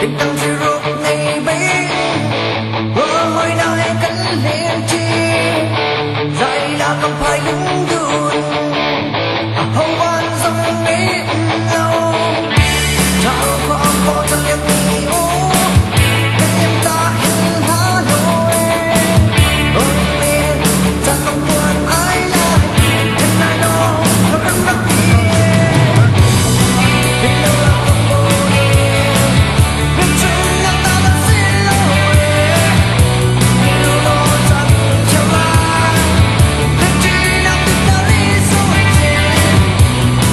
tình tâm chỉ ruột này biết hồi nào em cánh lên chi dạy đã không phải đứng đường không quan dòng biết đâu chào con có chân liệt đi ô em ta hình Hà Nội ôi em ta không buồn ai là em ai đó nó rất đắc ý biết đâu là không vô em biết chung là ta đã xin lỗi điều đó chẳng chào lại biết chỉ đang biết ta lý rồi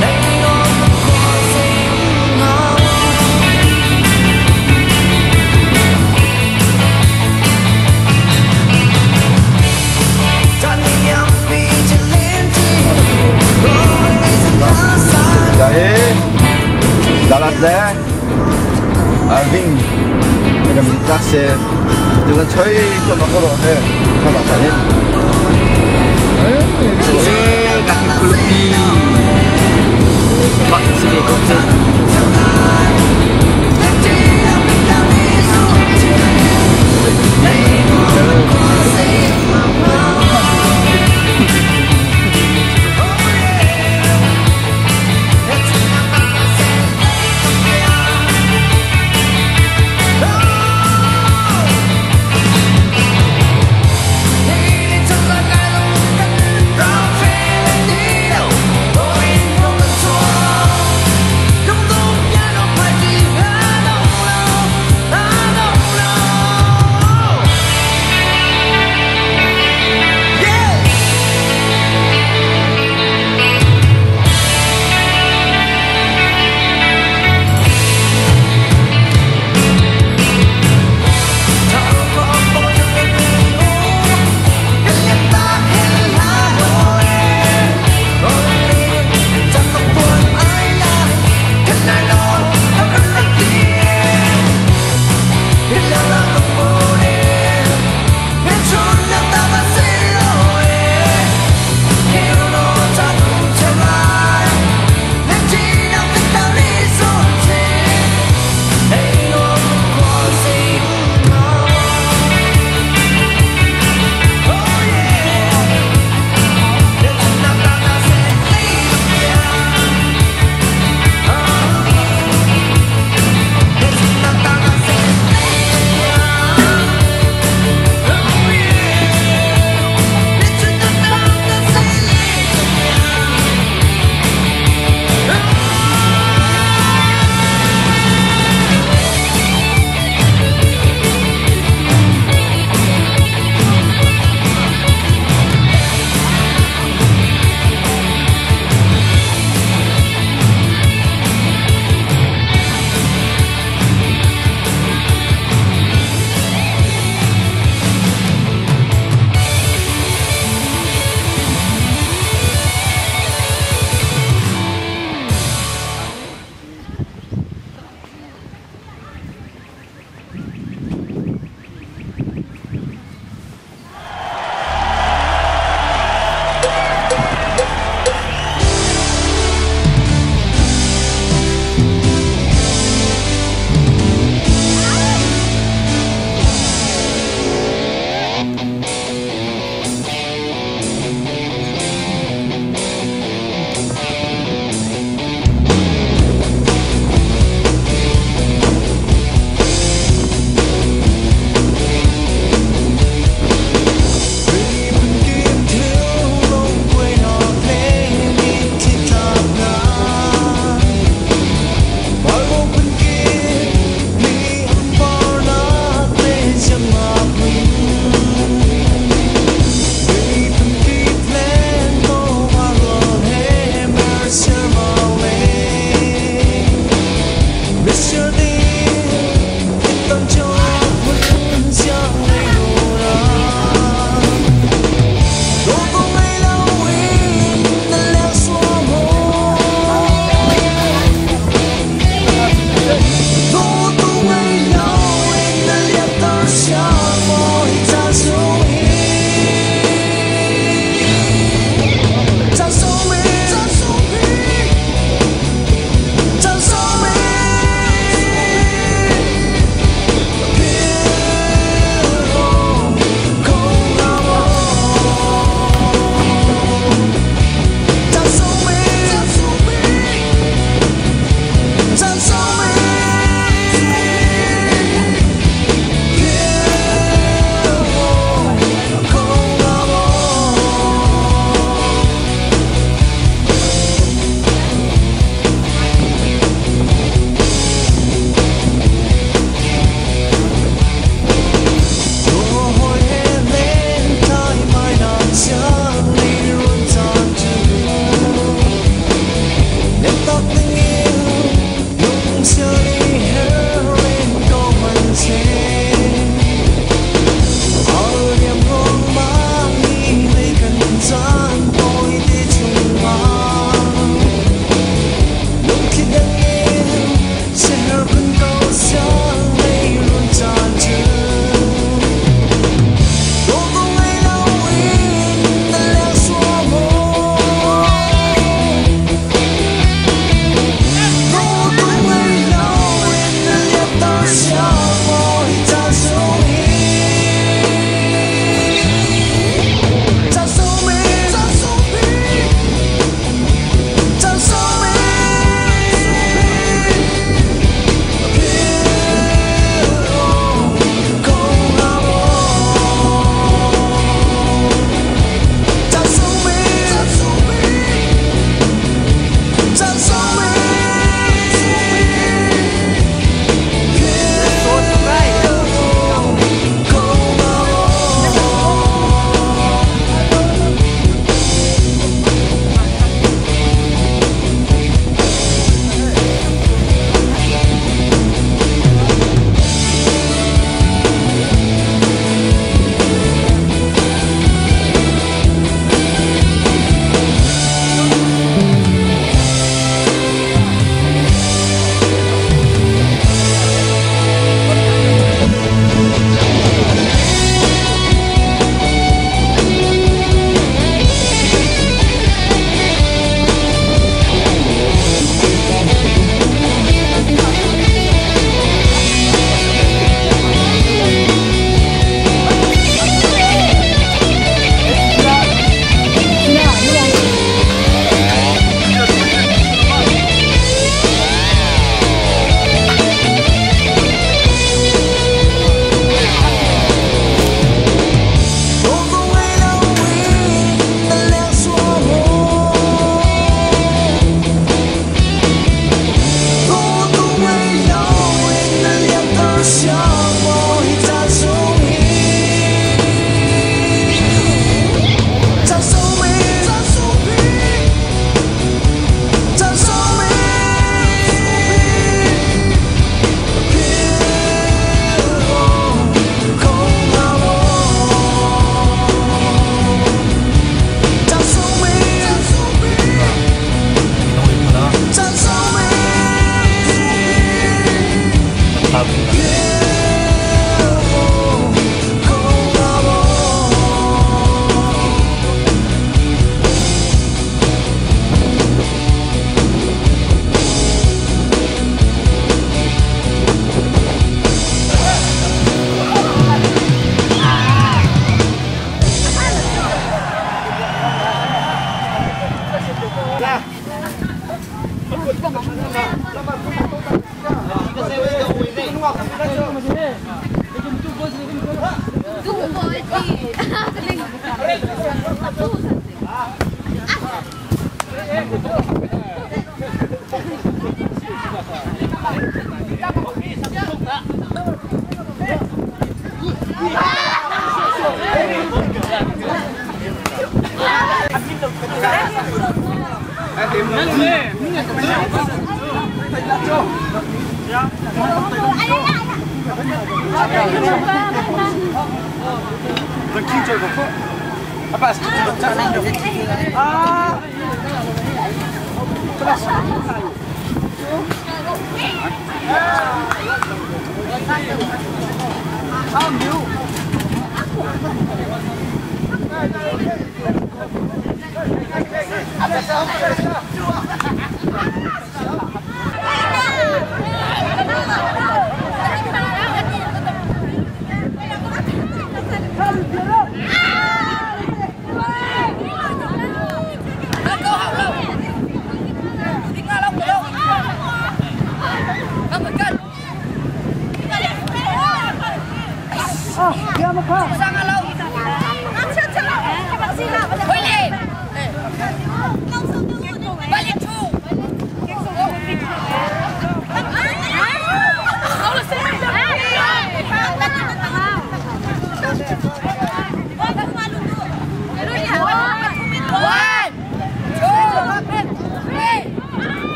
đây nó không có gì ngờ chẳng đi em vì chẳng lên chi rồi ngày dần đã xa Đấy, Dalat deh, Alvin, dengan taksir, dengan coy itu makro deh, kalau tadi. Kaki kulupi Pak sini konsep Don't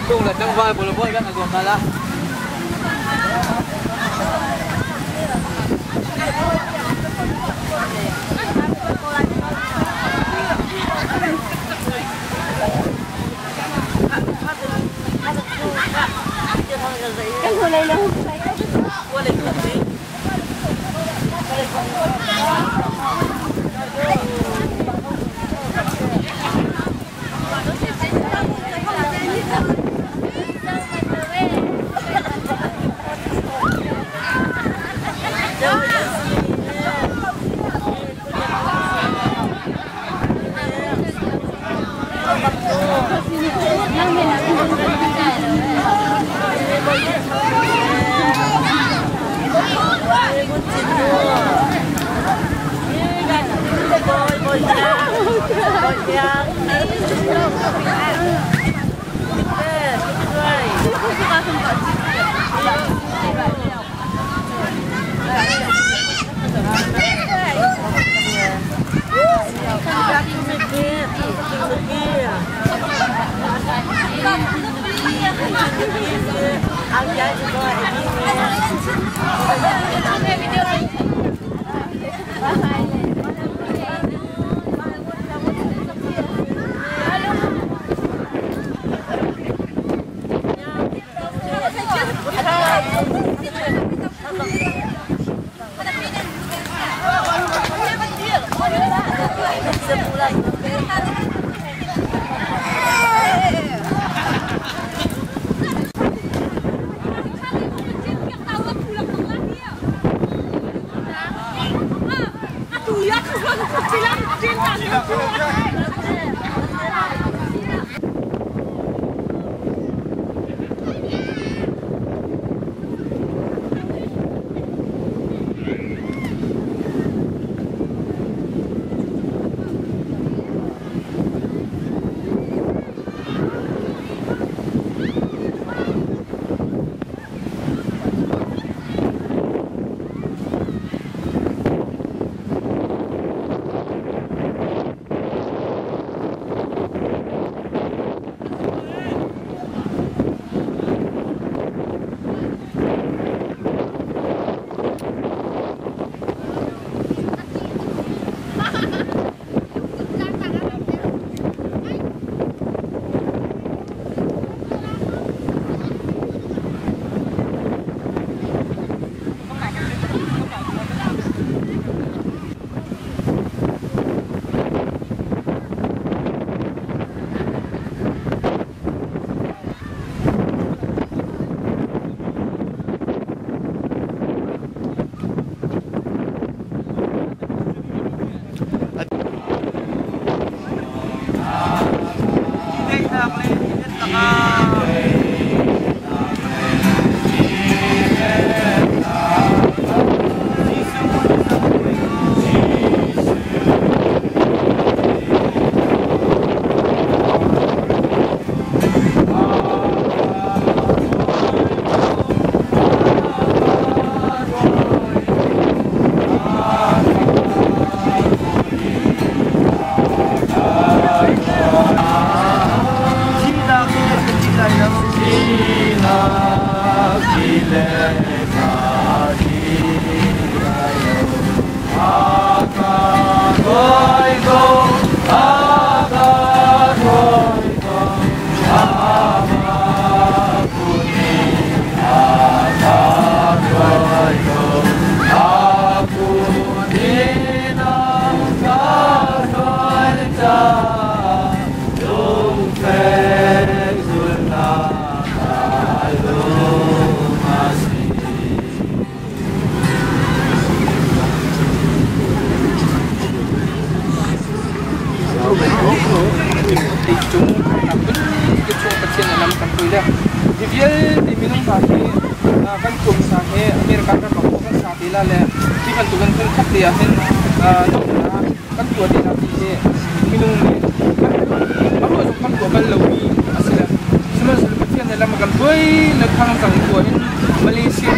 Betul lah, jangan buat boleh-boleh kan aku kalah. คุยเลยที่เดียวที่มีน้องสาวที่กันกลุ่มสาวที่อเมริกันกันบอกว่ากันสาวที่ละเลยที่กันตุกันเป็นคัดเดียเห็นน้องนะกันตัวที่เราที่มีน้องเนี่ยเขาบอกว่ากันตัวกันเรามีอะไรsemua seperti dalam makan boy lekang sang boy Malaysia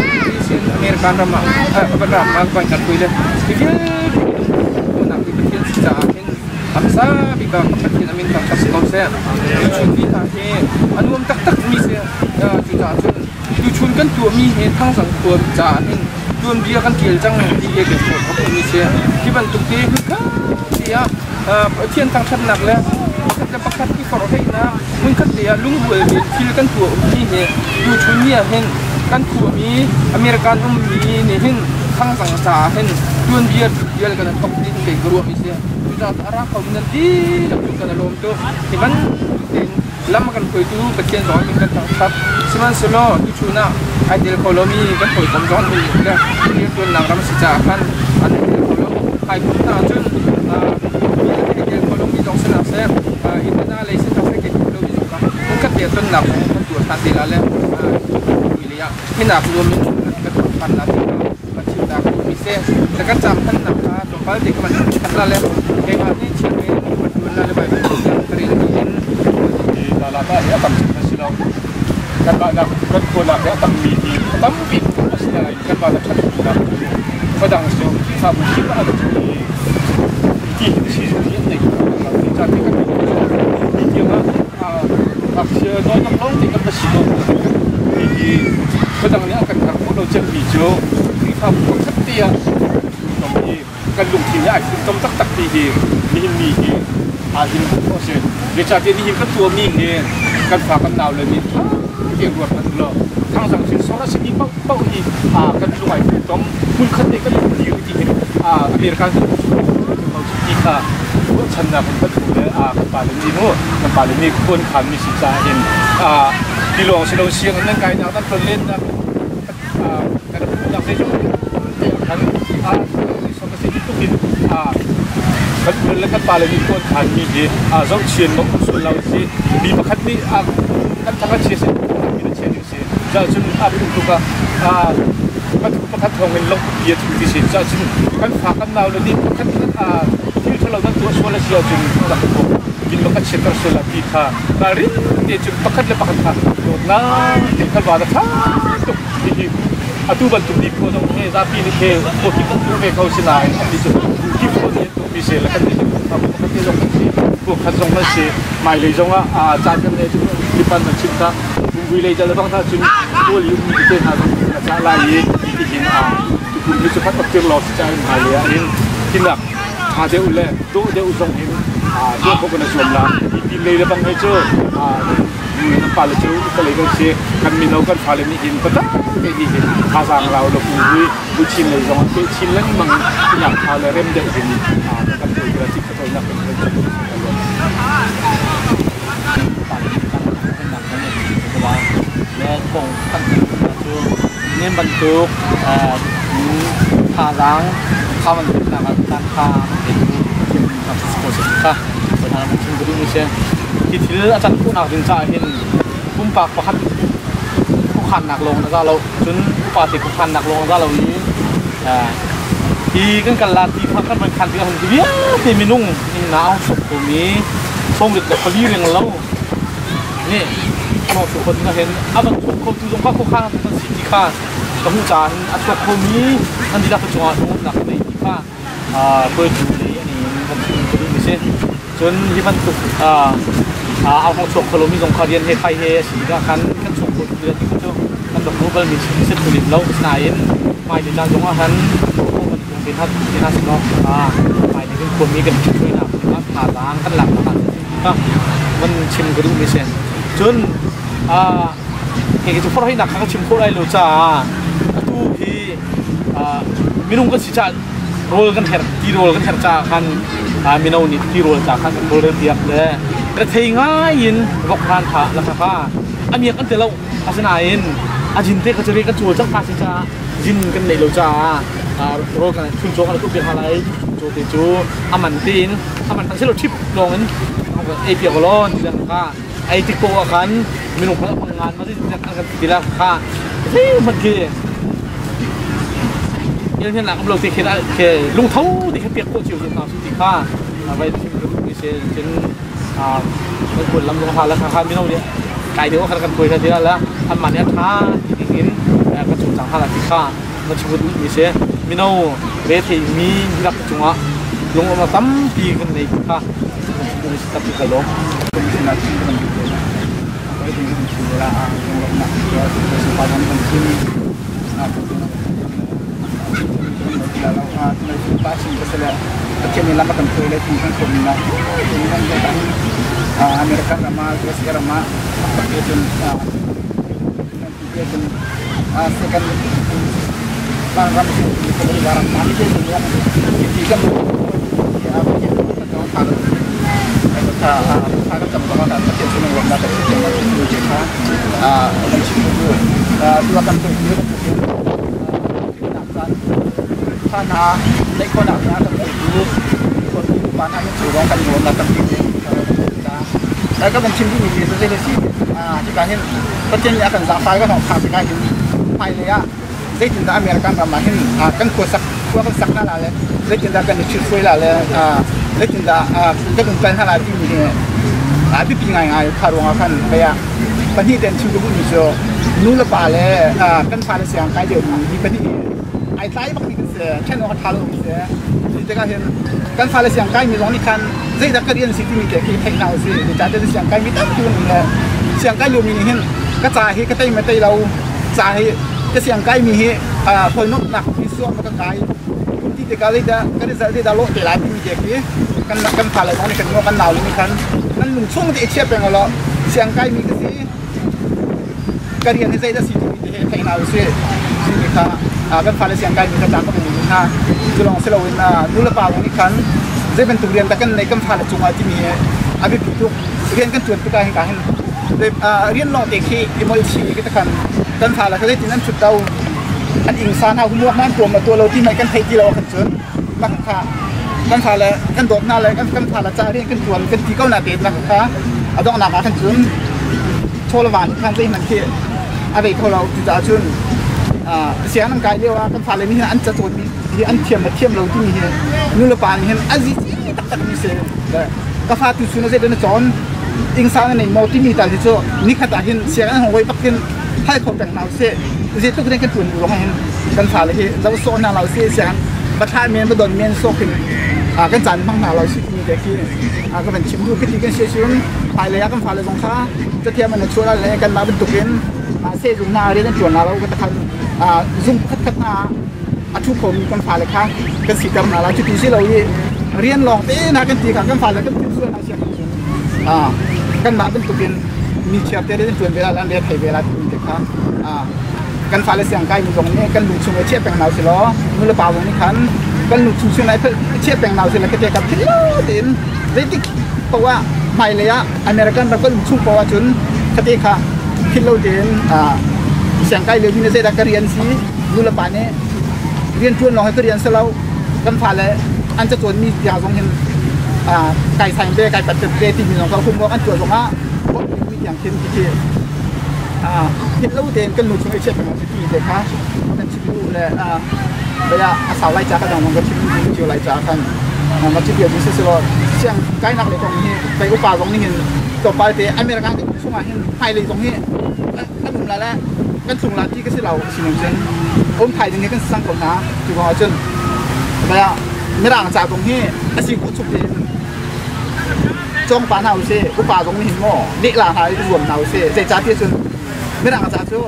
Amerika ramah apa ramah banyak boy le dia nak bikin sejahin aksa bika bikin amin tak kasih kau saya cun kita he anu tak tak mi saya juga cun cun kan tua mi he thang sang tua jahin tuan dia kan kiel jang dia ke apa mi saya dibantu dia thiên tăng thân nặng lên cái bậc thang phổ hay na muốn cắt địa lung bùi bị phil căn tuổi mi he du chun mi hen căn tuổi mi American mi ne hen thang sang sa hen tuan dia dia kan top din ke guru mi se kita arah kau nanti dak kan lom tu tiban lam kan koi tu bagian zon mi kan tak seman selo tu chuna ideal kolomi kan koi kom zon mi le dia tuan nang ram seja kan an ideal kolom hai pun ta chun ideal kolomi dong sana se itu na lesin tak sakit kalau bisa kan mungkin dia tu nak tuan hati lalu wilayah hinak belum ketupan nanti macam dah bisa dekat jam kan nak tombal di mana lalu kayak ni ciri betul lalu baik terin dalam ya tam silau kan nak kan kola ya tam midi tam bit silau kan pada cakap padang siau sabu kita ada di sisi ini jadi kan dia aksi noi năm long thì kan silau di padang ni akan aku lo cek hijau di sabu ketia tapi kan lungki ya tom tak tak di ni ahin proses dia cakap ni kan tua mi ni kan fakan naw le mi dia buat kan loทางสังคมสารสิกิเป้าอีกันรวยต้องคุณคันเด็กก็อยู่ที่อเมริกันเขาที่ค่ะฉันนะผมก็ถูกเลยกันป่าเลนี่โน่กันป่าเลนี่คนขันมีสิทธิ์เห็นที่หลวงเฉลิมเชียงนั่นไงนะนั่นคนเล่นนะกันผู้ดังเสียจุดกันสมัยที่ตุกินกันเดินแล้วกันป่าเลนี่คนขันมีดีจ้องเชียนมงส่วนเราสิมีประคัดนี่กันทางการเชียร์จะจุนuntuk kan pakat thong in long dia tu di sin ja jin kan fa kan naw le ni kan til thalo dan tu sola sia jin la ko bin pakat setar sola ti tha kari ni jin pakat le pakat tha na ni kan ba da tha tu di atu ban tu di ko dong he za pi ni ke ko ki tu ve kau sinai di ju ki ko ni tu bi se la kan ni pakat ti long ti ko khat jong ma se mai le jong ja kan ne ju di pan na chin ta vui lây cho nó băng ta chuyên mua liu như thế nào trả lại gì thì hiện tụi mình sẽ phát bậc tiền lọt cho hai lẻ nên tin là đều lệ đỗ đều dùng hình đều không cần chuẩn là tin lây là băng hay chưa nó phải là chưa cái lấy cái gì cần mình đâu cần phải là mình hiện tất cái gì hiện sang lao được vui chín lây dùng cái chín lên bằng cái nhạc thao là rem đều hình cần phải là chỉ phải làและคงตั้งคือเน้นบรรจุผ้าล้างข้าวมันเป็นต่างกันผ้าเป็นกับสกุลสิค่ะประธานมันชิมกระดูกมิเช่ที่ที่อาจารย์ผู้นักถึงจะเห็นพุ่มปากประคับผู้ขันหนักลงนะเราจนผู้ปาติผู้ขันหนักลงนะเรานี้ที่กันลาที่พักกันเป็นขันที่กันที่เบี้ยที่มีนุ่งนี่หนาวสุกตรงนี้ทรงเด็ดแบบพอดีเรียงเรานี่มองสุคนก็เห็นบางคนดูตรงข้างมันสีที่ข้าต้องจานตัวคนนี้อันที่เราประจวบหนักในที่ข้าเปิดดูนี่อันนี้มันคือไม่ใช่จนที่มันถูกเอาของสุคนมีสงครามเรียนเฮไทยเฮสีก็คันสุคนเรียนที่เขามันแบบรู้ว่ามีสิ่งผลิตแล้วนายไม่ในจานตรงว่าคันมันเป็นทัศน์สิเนาะไม่ในเป็นคนมีกันช่วยนะว่าผ่าล้างกันหลังก็มันชิมกระดูกไม่ใช่จนเห็นทุกคนให้หนักข้างชิมโคตรไอ้โลจ่าตู้ที่มินุ่งก็สิจ่าโรลกันแถบที่โรลกันแถบจ่าคันมินุ่งนี่ที่โรลจ่าคันโรลเดียบเลยกระเทียง่ายยินรกพานขาแล้วค่ะเมียกันเดี๋ยวเราอาสนายินจินเตะก็จะเรียกกันชัวจังมาสิจ่ายินกันในโลจ่าโรลกันชุนโจกันทุกอย่างอะไรโจเตจูอามันตีนอามันทั้งเส้นรถชิปลงนั้นเอเปียกร้อนจังค่ะ ไอ้ที่โกะกันมีหนุ่มพนักงานมาที่จะกันทีละค่ะที่มันคือยังที่หลังเราติดแค่ลุงเท่าติดแค่เปียกโคชิวสุดท้ายสุดที่ค่ะไปที่มีเช่นไม่ควรลำลงพาแล้วค่ะมีน้องเนี่ยไก่เดี๋ยวก็กันคุยกันทีละแล้วทำมันเนี่ยท้าหินกระจุกสังหารที่ค่ะมาชิวมีเช่มีน้องเรทีมีรับจุงอ่ะลงมาตั้มปีกันเลยค่ะดูสิตัดไปลงเป็นนาทีมันอยู่เลยไว้ที่มันชิวละลงมาตัวสุภาพมันขึ้นเราในสุภาพสิ่งก็เสร็จแล้วที่นี่เราต้องคุยเลยที่มันคนนี้นะที่มันจะต้องอเมริกันรามารัสเซียรามาประเทศจนsecond barang itu barang mana itu yang tiga ya kita tahu kalau tempat ada macam sini orang ada macam itu juga macam itu dua kan tu sana lekon ada itu mana itu orang kan orang datang siniแล้วก็เป็นชิ้นที่มีเรื่องที่ที่การเห็นก็เช่นอาการจากไฟก็ของขาดไปได้อยู่ไฟเลยอ่ะได้จินตนาอเมริกันประมาณเห็นกันขวดสักขวดสักนั่นแหละได้จินตนากันชุดสวยละเลยได้จินตนาก็เป็นเป็นอะไรที่มีที่ปีง่ายๆคารวงกันไปอ่ะประเทศเด่นชื่อก็พูดมีโจนู่นละป่าเลยกันพาเลยเสียงใครเดียวมีประเทศไอ้ไต้บางทีก็เสียเช่นว่าทารุณเสียที่จะเห็นกันพาเลยเสียงใครมีร้องนี่กันเรื่องการเรียนสิ่งที่มีเกี่ยวกับเทคโนโลยีจะได้เสียงใครมีตั้งตัวนี่แหละเสียงใครอยู่มีเห็นก็จ่ายให้ก็ได้ไม่ได้เราจ่ายก็เสียงใครมีคนนกหนักที่ส่วนมันก็ไกลคนที่จะการได้ก็ได้ดาวโลกแต่หลายที่มีเกี่ยวกับกันพาเลยร้องนี่กันงอกันหนาวเลยมีกันนั่นหนึ่งช่วงที่เชี่ยเป็นอะไรเสียงใครมีก็สิการเรียนให้ได้สิ่งที่มีเทคโนโลยีสิ่งนี้ค่ะกันพาเลยเสียงใครมีกระจายก็เป็นอย่างนี้ค่ะจะลองเสลวินนู่นละป่าวนี่กันจะเป็นตัวเรียนแต่กันในกันพาเลยจุงอาที่มีอาบิพิจุเรียนกันจวนไปการเห็นเรียนลองเด็กที่อิมอลชีก็จะกันพาเลยเขาได้ที่นั่นชุดเราอันอิงซานาหุ่นวัวนั่นตัวมาตัวเราที่ไม่กันไทยที่เราขันจนบางค่ะกันพาเลยกันโดดหน้าเลยกันพาเลยจะเรียนกันจวนกันที่เก้าหน้าเด็ดนะค่ะเอาต้องหนักขันจนโชว์ละวันขันที่มันที่อะไรเขาเราจะจุนเสียงร่างกายเรียกว่ากันพาเลยนี่อันจะตัวมีอันเทียมมาเทียมเราที่มีนู่นละป่านี่อันนี้ตักมีเสียก็ฟาติสุนัขจะเดินจอนอิงซานในมอที่มีแต่ที่จะนี่ขนาดเห็นเสียงของไว้ปักเห็นให้คนแต่งเราเสียจะต้องเรียนกันตุนร้องเห็นกันพาเลยที่เราโซนเราเสียเสียงบัดท้ายเมียนบัดโดนเมียนโซขึ้นกันจันบ้างเราชิมีเด็กที่ก็เป็นชิมดูขึ้นที่กันเสียชิมไปเลยกันพาเลยตรงข้าจะเทียมมันช่วยอะไรกันมาเป็นตุกินเสียจุนนาเรียนจวนเราก็จะทันซุ่มคัดนาทุกคนกันพาเลยค่ะกันสีดำนาเราชุดที่เราเรียนลองเต้นะกันตีกันพาเลยกันเป็นส่วนอาเซียนกันมาเป็นตุกินมีเชียร์เต้เรียนจวนเวลาเรียนไทยเวลาที่เด็กค่ะกันพาเลยเสียงไกลมีตรงนี้กันหลุดช่วยเชี่ยแปลงเราสิล้อมือละเปล่าตรงนี้คันกันหลุดช่วยไหนเพื่อเชี่ยแปลงเราสิแล้วก็เด็กกับที่เด่นได้ที่เพราะว่าไม่เลยอะอเมริกันเราก็หลุดช่วยเพราะว่าจนคดีค่ะที่เราเด่นเสียงไกลเลยที่นี่จะได้เรียนสิมือละป่านี้เรียนชวนลองให้เรียนเสร็จแล้วกันพาเลยอันจะจวนมีอย่างตรงเห็นไก่ใส่เบไก่ปัดเบที่มีของเขาคุ้มว่าอันจวนตรงว่ามีอย่างเช่นที่เห็นแล้วเด่นกันหลุดช่วยเชี่ยแปลงเราที่เด็กค่ะเป็นชิบูเลยเวลาสาวไล่จากกันมันก็ชิบูชิวไล่จากกันมันชิบูอย่างนี้สุดๆเสียงไกลนักเลยตรงนี้ไปอุปาตรงนี้เห็นต่อไปแต่อเมริกันที่ช่วงมาเห็นไทยเลยตรงนี้แล้วมุมละกันส่งลาที่ก็คือเราสิ่งหนึ่งเช่นผมไทยตรงนี้กันสร้างคนนะจุดว่าจนเวลาไม่ต่างจากตรงนี้อาชีพกุศลจงปานเอาเซ่อุปาตรงนี้เห็นหม้อเด็กหลานหายรวมเอาเซ่ใจจ้าที่สุดไม่ต่างจากชั่ว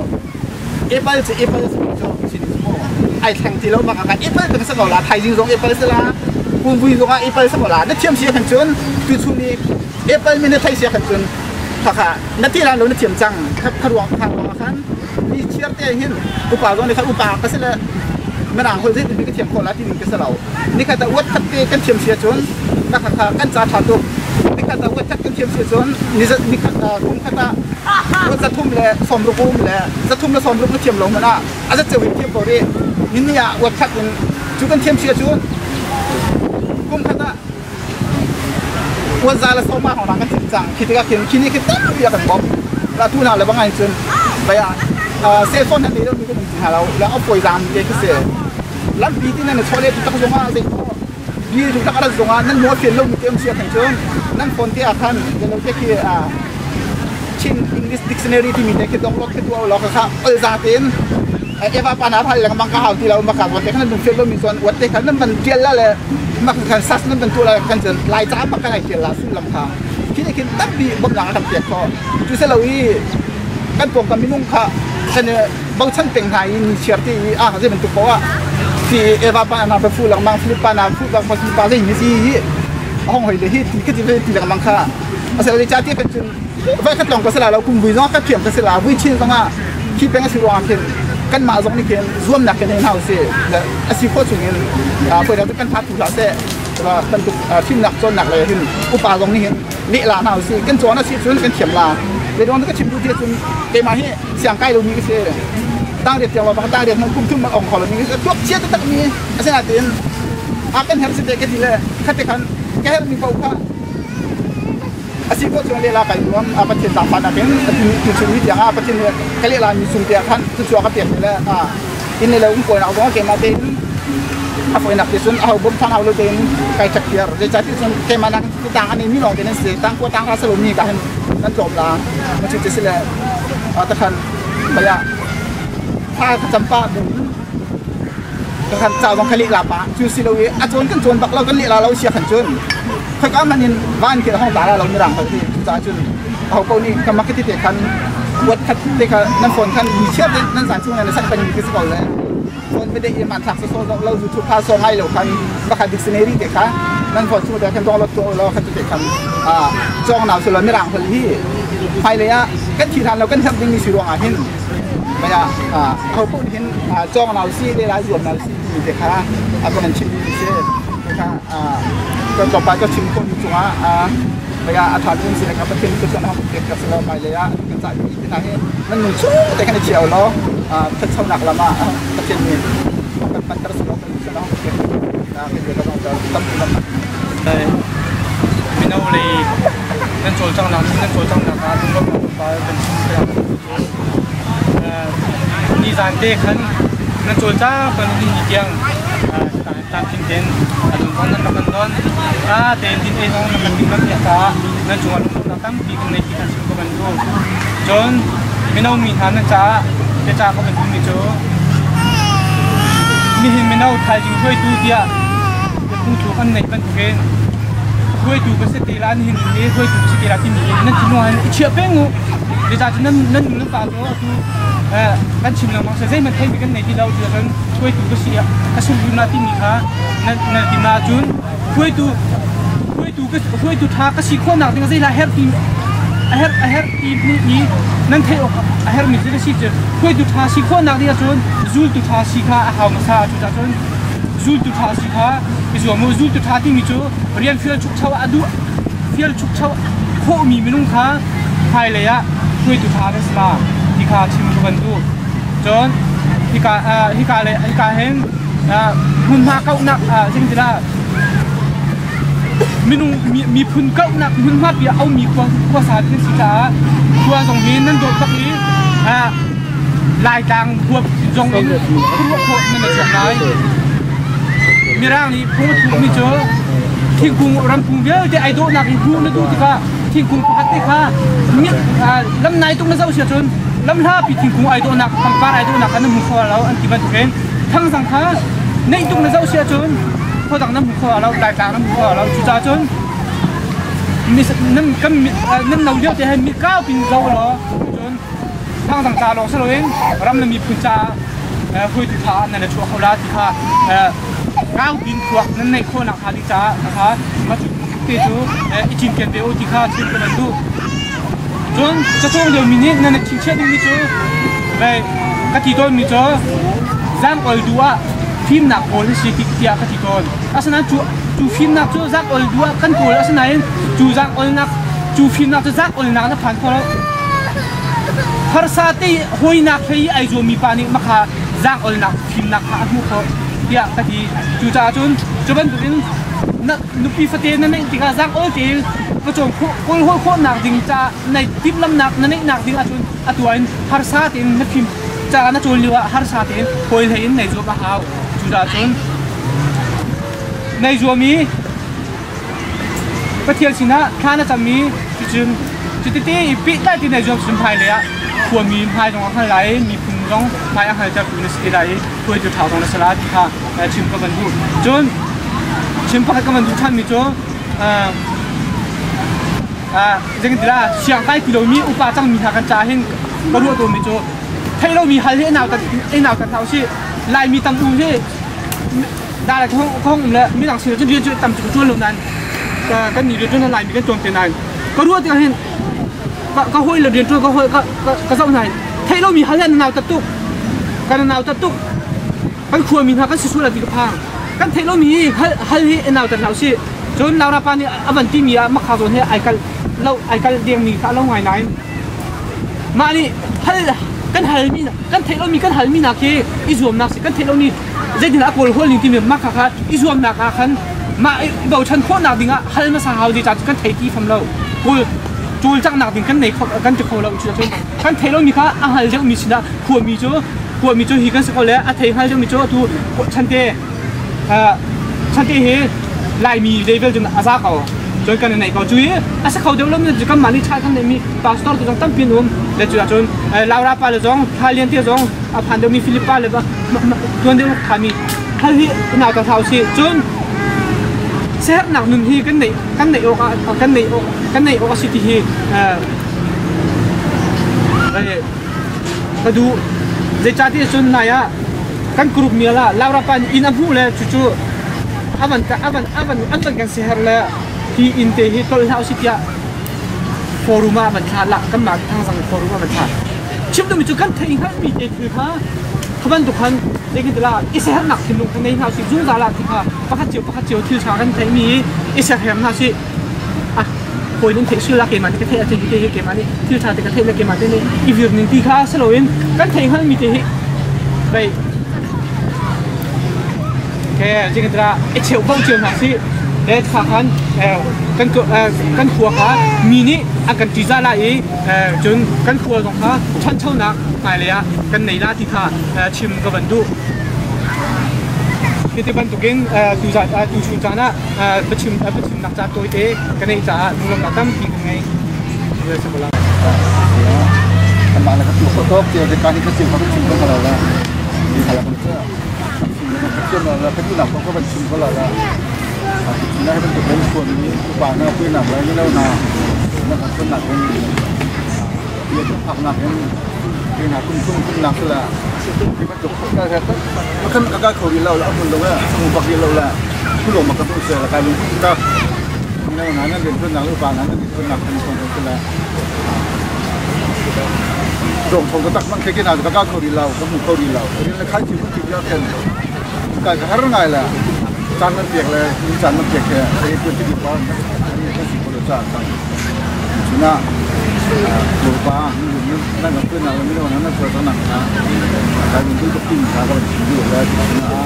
เอเปิลจะเอเปิลจะสิ่งหม้อไอแทงที่เรามากันเอเปิลเป็นสังกัดละไทยจริงๆเอเปิลสิละคุณผู้หญิงตรงเอเปิลสังกัดละนั่นเทียมเสียขันจนจุดชุนี้เอเปิลไม่ได้ไทยเสียขันจนค่ะนั่นที่เราเทียมจังครับขรวงทางของขันมีเชียร์เตะหินอุปาตรงนี้ครับอุปาก็สิละไม่ต่างคนที่เป็นก็เทียมคนละที่นี่ก็สิเรานี่ค่ะแต่วัดทัดเตะกันเทียมเสียจนนะคะกันจ่าถอดตัวนี่ค่ะแต่วัดทัดกันเทียมเสียจนนี่ค่ะทุ่มค่ะว่าจะทุ่มเลยสมรูปเลยจะทุ่มแล้วสมรูปแล้วเทียมลงมาหน้าอาจจะเจอวิธีบรินี่อ่ะวัดทัดกันจุกันเทียมเสียจนกุ้มค่ะ วันซาละสมาของเรากันจริงจังคิดว่าคิดนี่คิดตั้งเบียกันบ๊อบแล้วทุนเราเลยบางไงจนไปเซฟโซนทันทีเรามีก็ถึงหาเราแล้วเอาป่วยรามเด็กก็เสียแล้วปีที่นั่นชอบเล่นทุกตรงว่าสิยี่ทุกตะการตรงว่านั่นมัวเปลี่ยนลงมีเกมเชียร์แข่งเชิงนั่นคนที่อาคารเดี๋ยวเราจะคือชิน English Dictionary ที่มีแต่คิดต้องลดคิดตัวเราก็ค่ะซาตินเอฟาปานาพันแล้วก็มังกรหาวที่เรามาขับวันเด็กนั้นดูเฟลมีส่วนวันเด็กนั้นมันเจียนแล้วเลยมาขันซัสนั้นเป็นตัวอะไรกันจนลายจ้ามากันไหนเจียนละซึ่งลำคาคิดได้คิดตั้งปีบนหลังทำเปียกคอจุดเสลวีกันปกกันไม่นุ่งค่ะฉันเนี่ยบางชั้นเป็นไงมีเชียร์ที่จะเป็นตัวเพราะว่าที่เอฟาปานาไปฟูหลังมังฟิลิปปานาฟูหลังมังฟิลิปปาได้มีที่ห้องหอยเลยที่ก็จะเป็นที่หลังมังค่ะเสลวีจ้าที่เป็นจนว่าขั้นตอนก็เสลาเราคุมวิญญาณก็เขียนก็เสลาวิชินต้องมาคิดเป็นสิ่งวางเขียนกันมาตรงนี้เขียนร่วมหนักกันในเฮาส์และอาชีพโคตรสูงเงินเปิดเราต้องกันพัดถูกหลักเสว่าเป็นทีมหนักจนหนักเลยขึ้นอุปาตรงนี้เห็นนี่ลาเฮาส์กันจวนอาชีพจนกันเขียนลาเดี๋ยวเราก็ชิมดูที่จนเกมาให้เสียงใกล้เรามีก็เสียตั้งเด็ดเดียวว่าบางตั้งเด็ดมันคุ้มขึ้นมาองค์ของเรามีก็ตัวเชี่ยตั้งมีอาชีพนั้นอากันเห็นสิ่งเด็กที่เลยขัดกันแค่มีเป้าค่ะอาชีพก็ชวนเรียลาไก่รวมประเทศต่างประเทศที่ชีวิตอย่างประเทศนี้เขาเรียกเรามีสุนทรีขั้นที่ชัวร์ก็เปลี่ยนไปแล้วอินในเราอุ้งป่วยเราต้องเกมาเต็นป่วยหนักที่สุดเอาบุญท่านเอาเราเต็นไก่จักรยานในใจที่สุดเกมานักต่างอันนี้มีหลงเต็นเสียต่างกว่าต่างราชลุนีกันนั่นจบละมันจะเสียแต่คันไปอะถ้าจำป้าบุญแต่คันเจ้าต้องขลิลาปะชูสิเราอาจนกันจนบักเรากันลิลาเราเชียร์ขันจนเขาก็มันยินบ้านเกี่ยวห้องตาเราไม่รังเขาที่จ้าจุนเขาก็นี่กำลังคิดที่คันวัดคัดที่คันนั่นฝนคันมีเชือกนั่นสารช่วงนั้นสักเป็นกิจกรรมเลยฝนไม่ได้ยินมันถักโซ่เราอยู่ทุกภาคโซ่ให้เราคันบักคันดิกชันนารีเด็กค่ะนั่นฝนช่วงเดียวกันต้องเราตัวเราคันจะเด็กคันจ้องหนาวสุดเราไม่รังคนที่ไปเลยอะกันทีทันเรากันทำดิ้งมีสิรวงอาหินไม่อะเขาพูดเห็นจ้องหนาวซีได้หลายส่วนหนาวซีมีเด็กค่ะก็มันชิมดีเช่ก็ต่อไปก็ชิมคนจุงไปอาถรรพ์สิ่งนะครับประเทศก็จะทำเกี่ยวกับสลามไปเลยกันจากที่ไหนนั่นหนึ่งชั่วแต่กันเฉียวเนาะถ้าชาวหนักละมาประเทศนี้มันปัตตาสลามเป็นสลามเกี่ยวกับเป็นเรื่องของตั้งแต่ละไม่เอาเลยนั่นโจจังหนักนั่นโจจังหนักนะทุกคนไปเป็นชิ้นเดียวนี่จานเด็กขันนั่นโจจ้าเป็นที่มีเกียงตามทิ้งเต็นอันนั้นนั่นกันนอนเต็นที่เองนั่นกันทิ้งนั่นเนี่ยจ้านั่นจวนเราตั้งปีกันในที่การชิมก็เป็นรูจนไม่เอามีทานนั่นจ้าจะจ้าก็เป็นที่มีโจมีเห็นไม่เอาไทยจริงช่วยดูเดียผู้ถูกอันไหนเป็นถูกเองช่วยดูเป็นสติร้านเห็นนี้ช่วยดูสติร้านที่มีนั่นที่นอนเชื่อเป้งงูจะจ้าจะนั่นหรือเปล่าตัวกันชิมแล้วมั้งเสียมันเท่กันในที่เราเจอกันช่วยดูก็เสียก็ช่วยดูนาที่มีค่ะนั่นที่นาจุนช่วยดูท่าก็สิ่งคนหนักที่ก็ใช่ละเฮร์ทีนี่นั่นเท่อเฮร์มีจะได้สิ่งเจอช่วยดูท่าสิ่งคนหนักที่ก็จุนจูดูท่าสิ่งค่ะหามาซาจุนจุนจูดูท่าสิ่งค่ะไปส่วนมือจูดูท่าที่มีจูเรียนฟิลชุกเช่าอดูฟิลชุกเช่าโคมีไม่นุ่งค่ะไทยเลยอะช่วยดูท่าได้สลาที่ข้าชิมกันดูจนที่ข้าเลยที่ข้าเห็นหุ่นมาเก่าหนักจริงๆละมีพุ่นเก่าหนักหุ่นมาเปียเอามีความสาธิตสิจ้าตัวสองนี้นั่นโดนตักนี้ลายต่างพวกสองนี้พวกนั่นแหละสองนายมีร่างนี้พวกถูกมีเจอที่กรุงรำพุงเยอะแต่ไอโดนักอีกพวกนั่นดูที่ข้าที่กรุงพัทยาเนี่ยลำนายตรงนั้นเจ้าเสียจนลำท่าปีทิ้งกรุงไอโดนักทำการไอโดนักนั้นมุขเราอันที่มันเป็นทั้งสังขารในตรงนั้นเจ้าเสียจนพอจากนั้นมุขเราหลายต่างนั้นมุขเราจุดจนมีนั่นก็นั่นเราเยอะแต่ให้มีก้าวปีนเราเหรอจนทั้งสังขารเราเสลงรำนั้นมีพุทธาคุยถึงท่านั่นแหละชัวเขาลาที่ข้าก้าวปีนขวกนั่นในโคนักฮาดิจ้านะคะมาจุดที่จูอีจินเกนเบโอที่ข้าชิมกันดูจนจะช่วงเดียวมินินั่นชิงเชื่อดูมิจูไปกติโดนมิจูจังออยดัวฟิล์มหนักโอลสิกิที่กติโดนอาสนะจูฟิล์มหนักจูจังออยดัวกันตัวอาสนะจูจังออยหนักจูฟิล์มหนักจูจังออยหนักนั่นผ่านคนละภาษาที่หอยหนักให้ไอโจมีปานิมาค่ะจังออยหนักฟิล์มหนักหาทุกคนที่กติจูจ่าจนจุบันตุลินนุปีฟเตนั่นเองที่ข้าจังออยที่ ก็จงคนคนหนักจริงจะในทิพลำหนักนั่นหนักจริงอาจจะตัวอินฮาร์ซาตินนักพิมจะน่าจะเรียกว่าฮาร์ซาตินคอยเห็นในจัวบ้าหาวจุดจนในจัวมีประเทศสินะข้าน่าจะมีจุดที่ปีได้ที่ในจัวสุนทรเลยอะควรมีพายตรงข้างไหลมีพุ่งตรงพายอาหารจะเป็นสิ่งใดเพื่อจะถ่ายตรงนั้นสลัดค่ะชิมกับมันดูจนชิมพักกับมันดูท่านมีจัวจังดีละเชียงใต้ที่เรามีอุปจังมีทางการจ่ายให้บรรลุตัวมีจัวให้เรามีฮัลให้หนาวแต่เท่าที่ลายมีตำอุ้งที่ได้เลยห้องเลยมีหลังเสือจนเรียนจนตำจุดจวนลงนั้นก็หนีเรียนจนลายมีกันจนเป็นนายก็รู้ที่เห็นก็ห้อยเราเรียนจนก็ห้อยก็ส่งไหนให้เรามีฮัลให้หนาวแต่ตุกกันหนาวแต่ตุกกันควรมีทางการสู้ระดับพังกันให้เรามีฮัลให้หนาวแต่เท่าที่จนเรารับปานี่อันที่มีมาข่าวส่วนให้ไอ้กันเดียงมีข้าเราไงไหนมานี่ฮัลกันฮัลมีนะกันเทโลมีกันฮัลมีนักที่อิสวมนักสิกันเทโลนี่เจดินอักโกลหัวลิงที่มีมากค่ะอิสวมนักขันมาเบาชันโคนักดิ่งอ่ะฮัลมาสาวดีจัดกันเทที่ฟังเรากูจูจังนักดิ่งกันในกันจะเขาเราจุดจนกันเทโลมีค่ะอ่ะฮัลจะมีสินะหัวมีโจฮีกันสกอลเลยอ่ะเทฮัลจะมีโจทูชันเตเฮลายมีเลเวลจนอาซาเขาจนกันในเขาจุยอาซาเขาเดี๋ยวเราเนี่ยจะกันมันนี่ใช้กันในมีพาสปอร์ตจงตั้งปีนุ่มเดี๋ยวจุดจนลาวราปาเลยจงทาเลียนเตี้ยจงพันเดียวมีฟิลิปปาเลยปะจนเดียวขามีฮัลที่หนาวตะเท้าสิจนเสียหนักหนึ่งที่กันในโอสิที่ก็ดูเจ้าที่จนไหนอ่ะกันกลุ่มเมียละลาวราปาอินอัพูเลยจู่อันกันเสียเลยที่อินเตอร์ฮิตก็เลยเอาสิทธิ์โฟรุมาบันทาละกันมาทางสังโฟรุมาบันทาชิมดูมิจุกันเทียงให้มีเอคือค่ะขบันทุกคนเด็กที่ละอิสระหนักที่ลุงคนในเขาสิจุ่มตาละที่ค่ะปะคัดเจียวที่ชากันเทียมีอิสระแห่งเขาสิอ่ะคนนึงเทชื่อละเกมันที่เทอาจจะที่เกมันนี่ที่ชาติกเทละเกมันนี่อีวิร์นึงที่ค่ะสโลวินกันเทียงให้มีเตฮิไปแค่จริงๆละเชียวบ้องเชียวหนักสิเด็กขาขันกันขัวขามีนี่อาการจีจ้าละจนกันขัวตรงขาชั้นเท่านักหายเลยอ่ะกันในหน้าที่ขาชิมกับบันดูที่บันตุกินดูชูจานะประชิมนักจัดตัวเองกันในจ่าดูลำดับตั้มปีไงเลยสบายกันมาแล้วก็ตัวโต๊ะเกี่ยวกับการที่เขาชิมเขาเป็นชิมก็แล้วมีอะไรกันเชื่อเชื่อมาแล้วเป็นผู้หลักเขาก็เป็นชิมก็แล้วนะให้เป็นตัวเป็นคนนี้ทุกวันนะคุยหนักแล้วนี่แล้วนะมันคนหนักเป็นเยอะผักหนักเป็นคือหนักคุ้มหนักเลยที่มันจบก็แค่มันขึ้นก็เขาดีเราแล้วคนเราเนี่ยสมุนปักดีเราแหละผู้หลงมันก็ต้องเสียละการลงทุนก็ในนั้นนั่นเป็นคนหนักหรือเปล่านั้นเป็นคนหนักเป็นคนเป็นแล้วตรงผมก็ตักมันแค่กี่นาทีก็เขาดีเราก็มุกเขาดีเราทีนี้เลยค่ายชีวิตชีวิตเราเป็นการหาเรื่องไงล่ะจานมันเปียกเลยมีจานมันเปียกแค่ไอ้ตัวที่ดีกว่านี่ก็สิบคนละจานชุน่าหมูปลานั่นก็เพื่อนเราไม่ได้วันนั้นนั่นเพื่อนนั่งนะการมีที่ก็กินข้าวก็ชิมอยู่แล้วชุน่า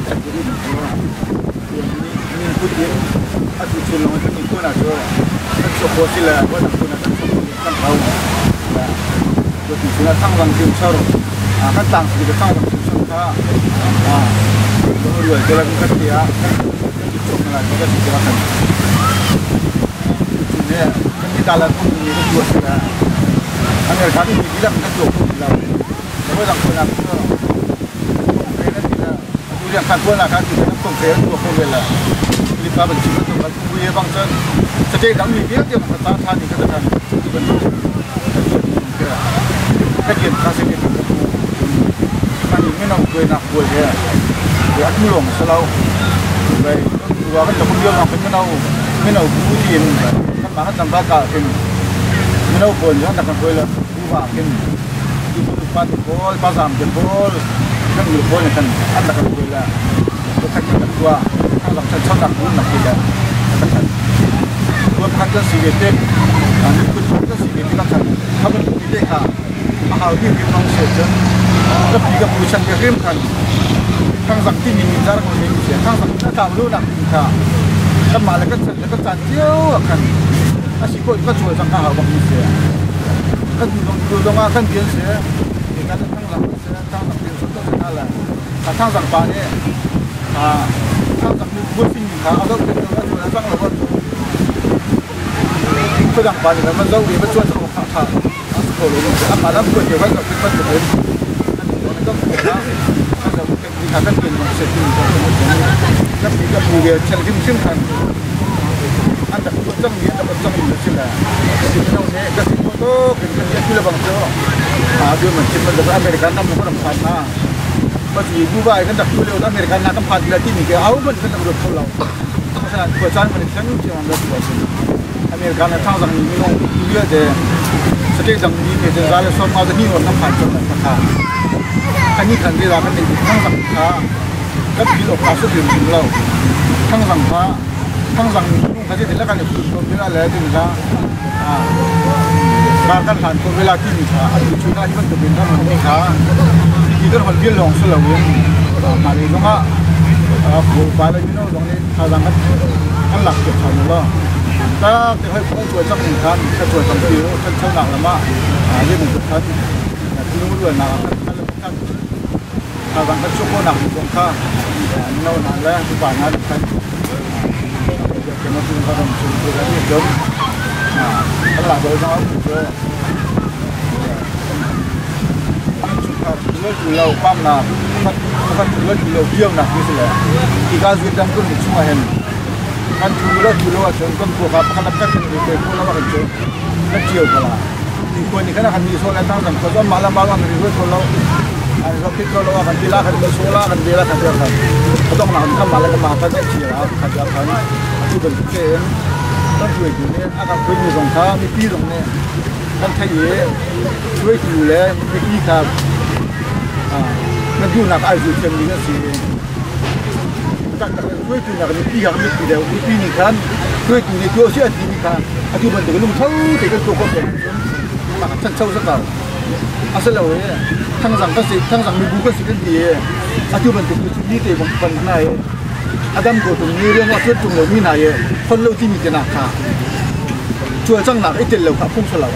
แต่ที่นี่นี่พูดเยอะอาทิตย์ชุนเราจะมีคนอาจจะนั่นโชว์โพสิเลยว่านั่นคนนั้นตั้งเขาตัวที่ชุน่าตั้งรังทีมชาร์ขั้นต่างที่จะตั้งรังทีมชาร์ด้วยเวลาที่เขาเสียจุดจบอะไรก็จะเสียกันจุดนี้ที่ตลาดพวกนี้ก็ตัวเสียอันนี้การที่มีที่เราเป็นจบเราแต่ว่าต่างคนต่างก็เป็นนั่นที่เราดูอย่างขั้นต้นนะครับที่เราต้องเสียตัวคนเวลารีบมาเป็นชีวิตตัวเราคุยบางส่วนจะได้ทำมีเยอะเยอะมันตาทานนี่ก็จะทำที่เป็นแค่เกี่ยวกับสิ่งที่มันไม่น่าคุยนักคุยแค่อยากมุ่งสลาวไปตัวกันจะมุ่งเยอะมากเป็นไม่น่าพูดยินกันมาจำรักกันไม่น่าคนยังแต่กันคุยแล้วดูว่ากันดูปัดโบลปัดสามเป็นโบลกันอยู่โบลกันอันแต่กันคุยแล้วก็ขัดกันตัวข้างหลังฉันชอบนักพูดนักคุยแล้วกันตัวพักกันสิ่งเด็ดอันนี้คุณพักกันสิ่งเด็ดกันถ้าเป็นที่เด็กค่ะมหาวิทยาลัยน้องเสียจนก็ปีกับผู้ชันก็เริ่มกันทางสังที่มีจารคนนี้เสียทางสังที่ตามรู้นักข่าว กันมาแล้วก็จานเที่ยวกันอาชีพก็ช่วยสังกัดบางทีเสียกันอยู่ตรงกันเดียวเสียการทั้งหลังเสียทั้งหลังเป็นสุดท้ายแล้วทั้งสังปาเนี่ยทั้งสังบุษย์เขาเอาเป็นตัวช่วยทั้งหลังก็สังปาเนี่ยมันเราเรียนมันช่วยสนุกค่ะเอาสุดเลยอ่ะมาแล้วก็เดี๋ยวไว้กับเป็นตัวเองนั่นก็คือนะถ้าเราเป็นมีการเป็นเสร็จที่ก็แล้วมีกับผู้เรียนเช่นที่กันอันดับต้นเรียนอันดับต้นอยู่ที่ไหนที่เราเนี่ยก็สิ่งที่เราเป็นที่เราบังเอิญดูเหมือนที่มันจะอเมริกันทำมันก็ทำผ่านมาบางทีดูว่ากันดับตัวเร็วอเมริกันทำผ่านที่นี่ก็เอามันเป็นตำรวจเขาเราเพราะฉะนั้นตัวจานมันฉันที่มันแบบว่าอเมริกันทางสังมีน้องเยอะแต่สเต็กสังมีเนี่ยจะรายละสองมาจะมีคนทำผ่านจนราคาอันนี้ขันเดียวกันเป็นทางสังค้าก็มีโอกาสสุดถึงเราทางสังค้าทางสังเขาจะถึงแล้วกันเนี่ยคนเวลาแล้วถึงแล้วการกันผ่านคนเวลาที่มีขาอันนี้ชุดหน้าที่มันจะเป็นท่านมันมีขาที่ก็มันเบี้ยลงสลับเวียนมาเลยก็ว่าผู้ฝ่ายเลยพี่น้องตรงนี้ทางกันหลักเก็บขาดแล้วถ้าจะให้ผู้ช่วยสักหนึ่งท่านจะช่วยสังเกตท่านเช่าหนักแล้วมาเรื่องของท่านที่นู้นด้วยนะท่านทางกันช่วยหนักตรงข้าโน่นนั่นแล้วที่ฝ่ายนั้นท่านจะมาถึงเขาทำสิ่งที่เราเดิมตลาดโดยเฉพาะเลือดเราปั้มนะมันเลือดเราเยี่ยมนะที่สุดเลยอีกการสุดท้ายก็มีช่วยเห็นกันทุเรศจนกันพวกเขานับกันเป็นพวกเราว่ากันเจอนักเที่ยวกันละที่คนนี้ขณะกันมีโซลาร์ตั้งแต่ก็มาแล้วมันมีคนเราอันนี้เราคิดเราว่ากันดีละกันมีโซลาร์กันดีละกันเดียวกันเขาต้องมาทำมาแล้วก็มากันได้เที่ยวกันเดียวกันที่เป็นเกณฑ์ต้องช่วยอยู่เนี่ยอาการเป็นอยู่ตรงข้ามีปีตรงนี้ต้องใช้เยอะช่วยอยู่แล้วไม่กี่ครับมันอยู่หนักไอ้สุดเต็มนี้ก็สิจากช่วยอยู่หนักมีปีครับมีปีเดียวมีปีนี้ครับช่วยอยู่ในตัวเชื่อทีนี้ครับอายุมันถึงลุ่มเท่าเด็กก็ตัวก็เป็นมาชั้นเช่าสักการอาศัยเราเนี่ยทั้งสังก็สิทั้งสังมีบุคคลสิกันดีอายุมันถึงจุดนี้เต็มปัญหาอาดัมก็ตรงนี้เรื่องว่าช่วยตรงเรามีนายคนเราที่มีจะหนักค่ะช่วยจังหนักไอ้เจ้าเราครับพุ่งสลับ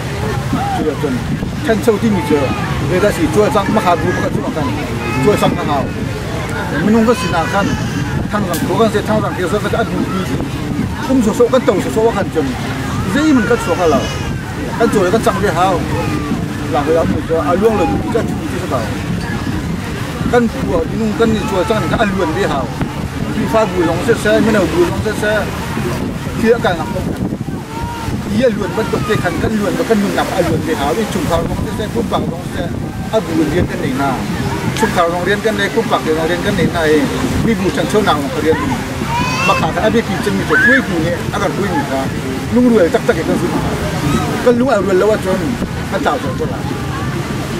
ช่วยจนชั้นเช่าที่มีเจอเวลาสิช่วยจังมหาบุรุษก็ช่วยกันช่วยจังทางเราไม่นุ่งก็สินากันทางสังโคกันเสียทางสังเกษก็จะอัดบุญคุ้มโซ่กันโตโซ่ว่ากันจนยี่มันก็ช่วยกันเรากันช่วยกันจังได้เฮาหลังเราจะเอาล่วงเลยก็ที่มีที่สบายกันผัวนุ่งกันช่วยจังก็อันล้วนได้เฮาที่ฟ้าบุญลงเสียไม่เอาบุญลงเสียเที่ยกันนะยี่ล้วนมันตกใจขันกันล้วนมันกันนุ่งหนักอันล้วนได้เฮาที่ชุมเขาลงเสียคุ้มปังลงเสียอันบุญเรียนกันเองนะชุมเขาลงเรียนกันได้คุ้มปังเรียนกันเองนะมีบุญชั้นเช่าหนังเรียนมาขาดอันนี้ที่จะมีแต่ช่วยกูเนี่ยอาการช่วยนี่ครับลุงรวยจักเกิดขึ้นก็ลุงเอารวยแล้วว่าจนพระเจ้าจะตัวละ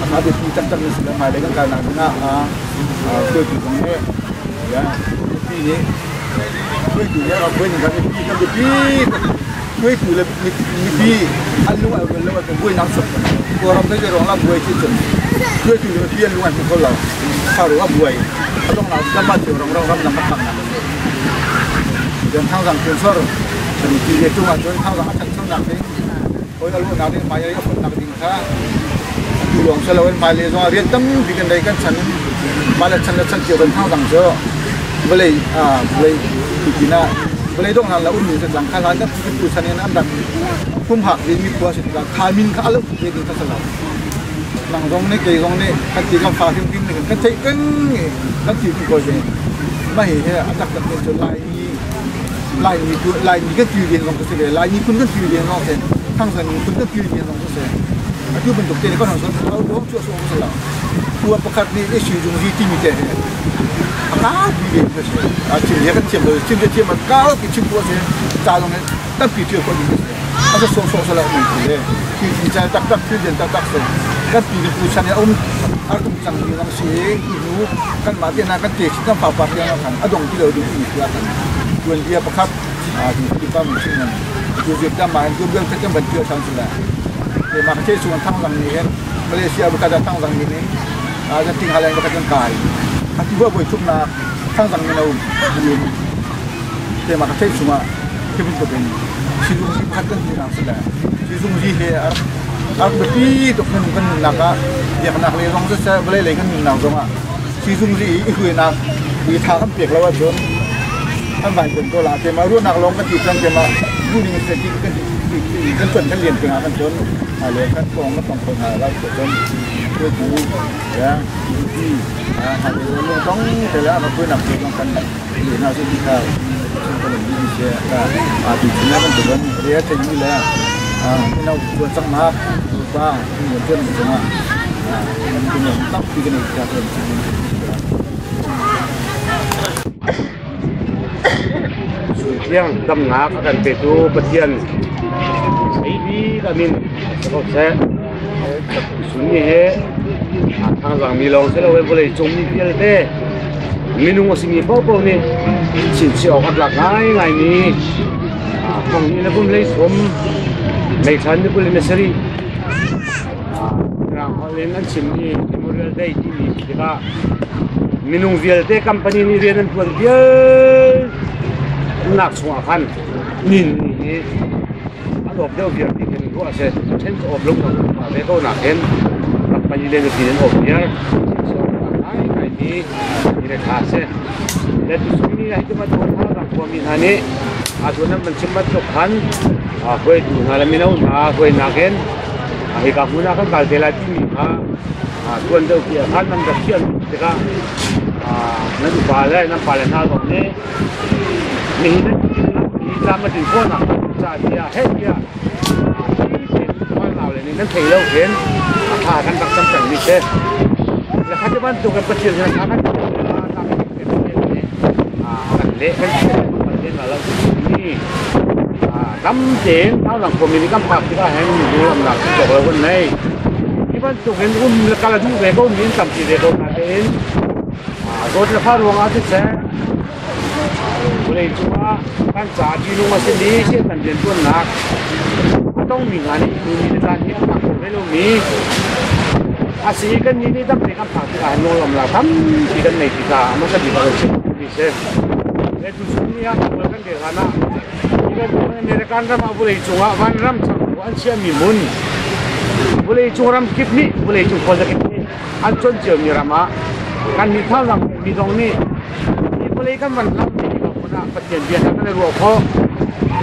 อาการที่จักมีสิ่งใหม่เลยก็การนั่งหน้าช่วยกูตรงนี้yaปีนี้ช่วยกูเนี่ยเราช่วยนี่ครับปีกันปีช่วยกูเลยมีปีอันลุงเอารวยแล้วว่าจะช่วยน้ำสดตัวเราไม่ได้ร้องรับรวยที่สุดช่วยกูเลยปีลุงอันเป็นคนเราข้าวหรือว่าบวยเขาต้องเราสามารถที่เรารับน้ำมันเดินทางสั่งเพื่อนสดจะมีที่เรียกจุ่มจนทางสั่งชั้นช่องหนักนี้โอ้ยเราลูกหนักนี้มาเยอะคนหนักจริงค่ะดูหลวงเสลวันมาเลยว่าเรียนตั้งปีกันได้กันชั้นมาแล้วชั้นเกี่ยวกับทางสั่งเจอเบลย์ปีกิน่าเบลย์ต้องนั่นแล้วอุ่นมีสังขารนั้นที่ผู้ชนะนั้นดังพุ่มหักดีมีตัวสิทธิ์ขามินขาลุกเรียนกันสลับหลังตรงนี้เกี่ยตรงนี้กันตีกันฟ้าทิ้งทิ้งหนึ่งกันใช้กันกันตีกันก่อนเลยไม่เห็นเหรออันดับเป็นจนลายนี้ก็ตีเรียนลงก็เสียลายนี้คุณก็ตีเรียนลงเสียทั้งสันคุณก็ตีเรียนลงก็เสียอายุเป็นตกเตะก็ทางสันเขาดูช่วยส่งก็เสียตัวประคับนี่ได้ชื่อจงที่ที่มีแต่ก้าวดีเด่นก็เสียชิมเยอะกันชิมเลยชิมจะชิมมันก้าวกินชิมตัวเสียจ่าลงเนี่ยตั้งปีเที่ยวคนดีก็เสียอาจจะส่งสลับหนึ่งเลยคือจริงใจตักคือเด่นตักเสียกันปีนี้ผู้ชนะอุ้มอาตุ้มจังมีน้ำเสียอีรู้กันมาเตี้ยนากันเตะกันฝ่าปากยังกันอดงที่เราดูอีกแล้วกันวันเดียประคับที่ป้ามีชื่อนั้นดูเสียดำมาดูเรื่องที่จะบรรจุชั้นสุดแล้วแต่มาใช้ส่วนทั้งหลังนี้มาเลเซียบุคคลทั้งหลังนี้จะทิ้งอะไรก็เป็นกายที่ว่าบ่อยชุบนาทั้งหลังนี้เราดูแต่มาใช้ส่วน kebin ko ben silu si khatan ni ram sala sisu ji he ar bepi to kan naka ya nak le rong sa bele le kan nang zonga sisu ji i hu na i tha kan pek lawa jon an ban ben ko la te ma ru nak long kan ti tang te ma ru ni se ti kan jon kan lien kan jon ale kan kong kan tong kon ha la jon ko du ya ti ha le lo tong te la ma ko nak te kan ni na se ti kaก็เลยมีเชื่อว่าปีนี้มันจะเป็นเรื่องที่นี่แหละเราควรสังมาดูว่าเหมือนเพื่อนมันจะมามันเป็นอย่างต้องปีกันอีกการเดินทางสุดที่ดำน้ำกันไปดูปะเทียนไอ้ดีก็มีก็แช่สุนีเฮทางหลังมีลองเสร็จแล้วเว้ยก็เลยจงมีเพียงแต่มีนุ่งสิ่งนี้เปล่าๆนี่สิ่งที่ออกหลักง่ายนี่ของนี้นะผมเลยสมในชั้นนี้ผมเลยไม่ใช่เราเขาเล่นนั่นสิ่งนี้ที่มันเรียนได้ที่นี่ที่ว่ามีนุ่งเวียดเต้คอมพานีนี่เรียนนั่นตัวเดียวหนักสวงพันนี่อันดับเดียวเวียดที่เป็นรู้ว่าเช่นอบรมเราไม่ก็หนักเห็นคอมพานีเรียนที่นั่นอบเวียดนี่นี่ขาเส้นแต่ที่สุดนี่ให้มาดูท่าทางความมีฐานะอาจจะนั้นมันชิมมาจบพันคุยดูนาลมินาคุยนักเห็นให้กับหัวหน้าข้างการเทลาที่มีค่ะส่วนเดียวกันท่านนั้นจะเชื่อที่ก็นั่นป่าเลยนั่นป่าเลยน่าตรงนี้มีนั่นมีจามาถึงคนจ่าเดียเฮ็ดเดียที่เป็นว่าเราเลยนี่นั่นเทเราเห็นพากันตักจำแต่งนี่เช่แล้วเขาจะบ้านตัวกันประเทศนั้นเขาทำเป็นประเทศนี้กันเละกันประเทศเรานี่น้ำเสียงเท่าหลังคนมีกำปั้นที่ก็แห้งอยู่ลำดับจบแล้วคนนี้ที่บ้านตัวกันอุ้มแล้วการทุ่งเบโก้มีสัมผัสเบโก้มาเป็นรถจะพาดวงอาทิตย์แสงเลยจัวการจ่าจีนุ่งมาเส้นนี้เช่นกันเดินต้นหนักต้องมีงานนี้มีการที่ต่างคนไม่รู้มีอาศัยกันนี่ต้องเป็นคำถามที่การโน้มเราทำที่กันในที่การมันก็ดีกว่าเช่นที่เช่นแต่ทุกสิ่งนี้เรากันเดี๋ยวนะที่กันในรายการเราบุรีจังหวะวันรำจังวันเชื่อมีมุนบุรีจังรำคลิปนี้บุรีจังคนจะคลิปนี้อันจนเจอมีรำมาการมีเท่าหลังมีตรงนี้ที่บุรีกันมันรำที่กับคนอ่ะปฏิญาณกันในรัวพ่อ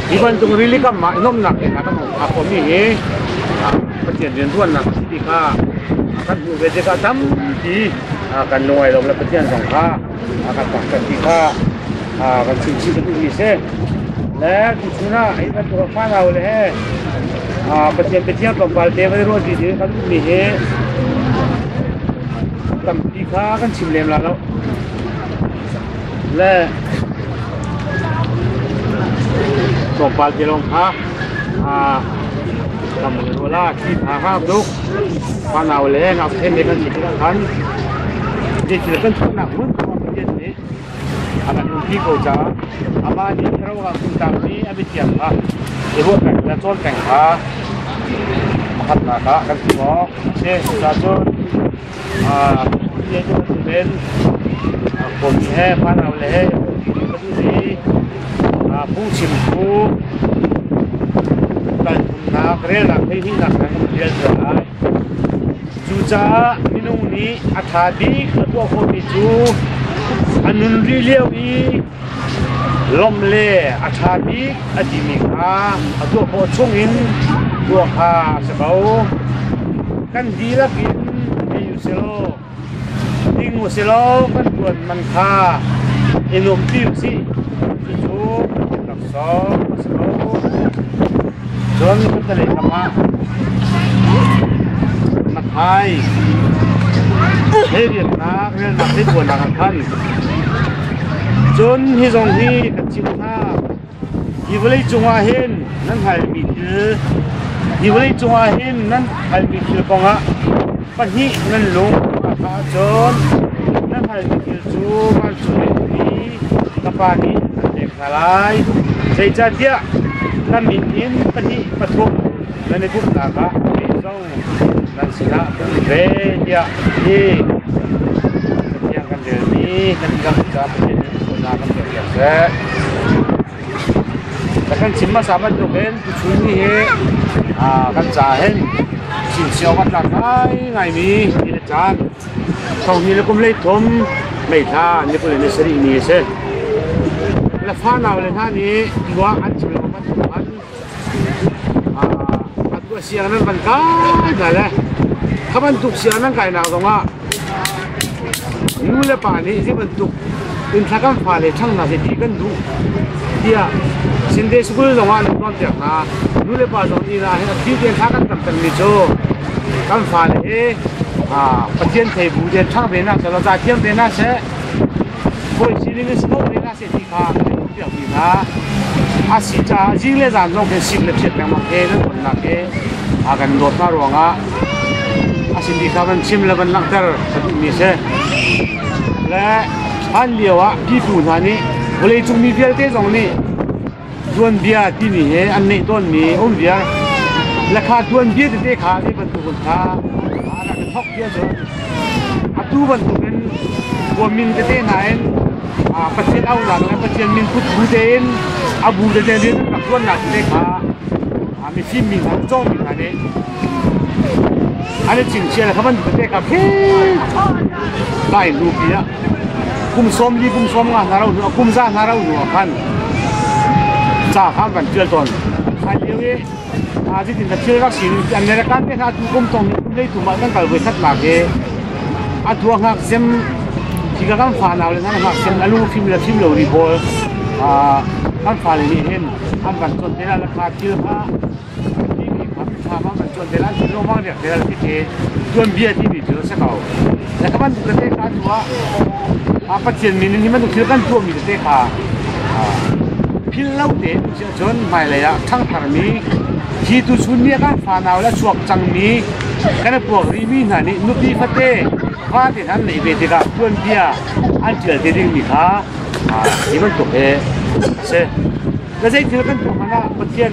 ที่วันตรงริลิกันมาน้อมหนักเองนะต้องอาผมนี่เองปฏิญาณทุกหนักที่ข้าท่านผู้เวทีการทำดีกันหน่วยลงและปฏิญาณสองข้าการตักกันที่ข้ากันสิ่งที่เป็นวิเศษและที่สุดนะไอ้ท่านตัวฟ้าเราเลยปฏิญาณกับบัลเดวรู้ดีๆกันมีเหตุตั้งที่ข้ากันชิมเลี้ยงแล้วและตัวบัลเดลงข้าทำเวลาที่หาข้าวดุกพานาเล่นับเทนเด็กกันสิบกันที่จะกันทุกนักมุ่งความเป็นนี้อาการที่เขาจะอามาดีเราว่าคุณตามนี้อภิเษกค่ะเดี๋ยวแต่งจะโจนแต่งค่ะขัดหน้ากันสิบล้อเช่จะโจนที่จะเป็นผมแห่พานาเล่ก็ดูดีผู้ชิมผู้กันนักเรียนหลักให้ที่หลักนั้นเรียนได้จูจ้ามินุนี้อัฐาดีตัวคนที่จูอันนุนรีเลียวอีลมเล่อัฐาดีอดีมิกาตัวพอช่วงอินตัวข้าสบายกันดีละกินดีอยู่เสโลดิ้งเสโลกันตัวมันข้าอินุมติวสิจูตักซอสบายจนก็จะเลยทำมานักไทยเรียนนักเรียนนักที่ตัวนักท่านจนที่ตรงที่กับจิตท่าที่วันนี้จงอาเห็นนั่นหายมีเดือที่วันนี้จงอาเห็นนั่นหายมีเดือกองะปัจจุบันนั่นลงอาคาจนนั่นหายมีเดือจูมันช่วยดีกับปานี้เด็กอะไรใจจัดเดียนั่นมีอินปฏิปทุมนั่นในทุกตากะมีเจ้านั่นสินะเป็นเดียที่yang kan ini kan kita punyaคนนากันเกี่ยวกับ แต่กันชิมมาสามันตัวเป็นชุนนี่กันจ่าเห็นสิ่งเสียวกันหลักไงมีนี่จานเขานี่เราก็ไม่ทมไม่ท่านี่ก็เลยในสรีนี่เช่แล้วฟ้าหนาวเลยท่านี้ว่าอันชิมเรามันอันตัวเสียงนั้นมันก็นั่นแหละถ้ามันถูกเสียงนั้นไก่หนาวตรงว่ารู้เลยป่านี้ที่มันถูกอินทรักันฟ้าเลยช่างน่าจะดีกันดูเดียสินเดชกุลตรงว่าน้องเจ้านะรู้เลยป่าตรงนี้นะที่เดียนทักันตั้งมิโจกันฟ้าเลยประเทศไทยบูเดียนช่างเป็นนักเราจะเที่ยวเป็นนักเช่คนสิ่งนี้สนุกเป็นนักเศรษฐีค่ะเดี๋ยวนี้นะสิจ้าจริงเลยจานเราเป็นสิ่งเล็กๆแบบนั้นเองนั่นคนนักเองกันโดดมาหลวงสิ่งที่เขาเป็นชิมแล้วเป็นนักเตะสติมีเช่และอันเดียวพี่ผู้ท่านนี้เวลาจุ่มมีเบียร์เต้ตรงนี้ดวนเบียร์ที่นี่อันนี้ต้นมีเบียร์ราคาดวนเบียร์เต้ขาที่เป็นตัวคนค้าราคาท็อปเบียร์เลยตู้เป็นตัวเป็นตัวมินเต้ไหนประเทศเอาหลังและประเทศมินพุทธบูเดนบูเดนเรื่องกับตัวหนักเต้ขามีฟิล์มมินทั้งจ้องมินอันนี้อันนี้จริงเชียร์เขาเป็นประเทศกับเฮ้ได้รูปเนี้ยกุมส้มดีกุมส้มงานนาราหนูกุมซ่านาราหนูพันจ้าข้ามกันเชื่อตนใครเลี้ยงที่ถึงจะเชื่อรักสิ่งอันนี้ละกันเนี่ยถ้าทุกคนตรงนี้ถูกมาตั้งแต่เวทัดหลักเองทัวร์หักเซมที่ก็การฟ้าหนาวเลยนะหักเซมอลูฟิล์มและฟิล์มเหลวรีโบลการฟ้าเลยนี่เห็นทำกันจนเท่าราคาเชื่อผ้าที่มีความชามันจนเท่าที่โลมาเนี่ยเท่าที่เทจนเบียร์ที่มีเจอสักเอาแต่ถ้ามันจะได้การทัวร์ประเทศมีนี่มันต้องเชื่อกันทัวร์มีจะได้ค่ะพิลเล่าเด็กจนไม่เลยอะทั้งทางนี้ที่ตุชุนเนี่ยการฟ้าหนาวและช่วงจังนี้กันพวกรีมีนั่นนี่นุบีฟัตเต้ฟ้าที่ท่านในเวทีกับส่วนเบียอันเจอที่ดิ้งมีค่ะที่มันตกเช่แล้วใช้ถือกันตกมันนะประเทศ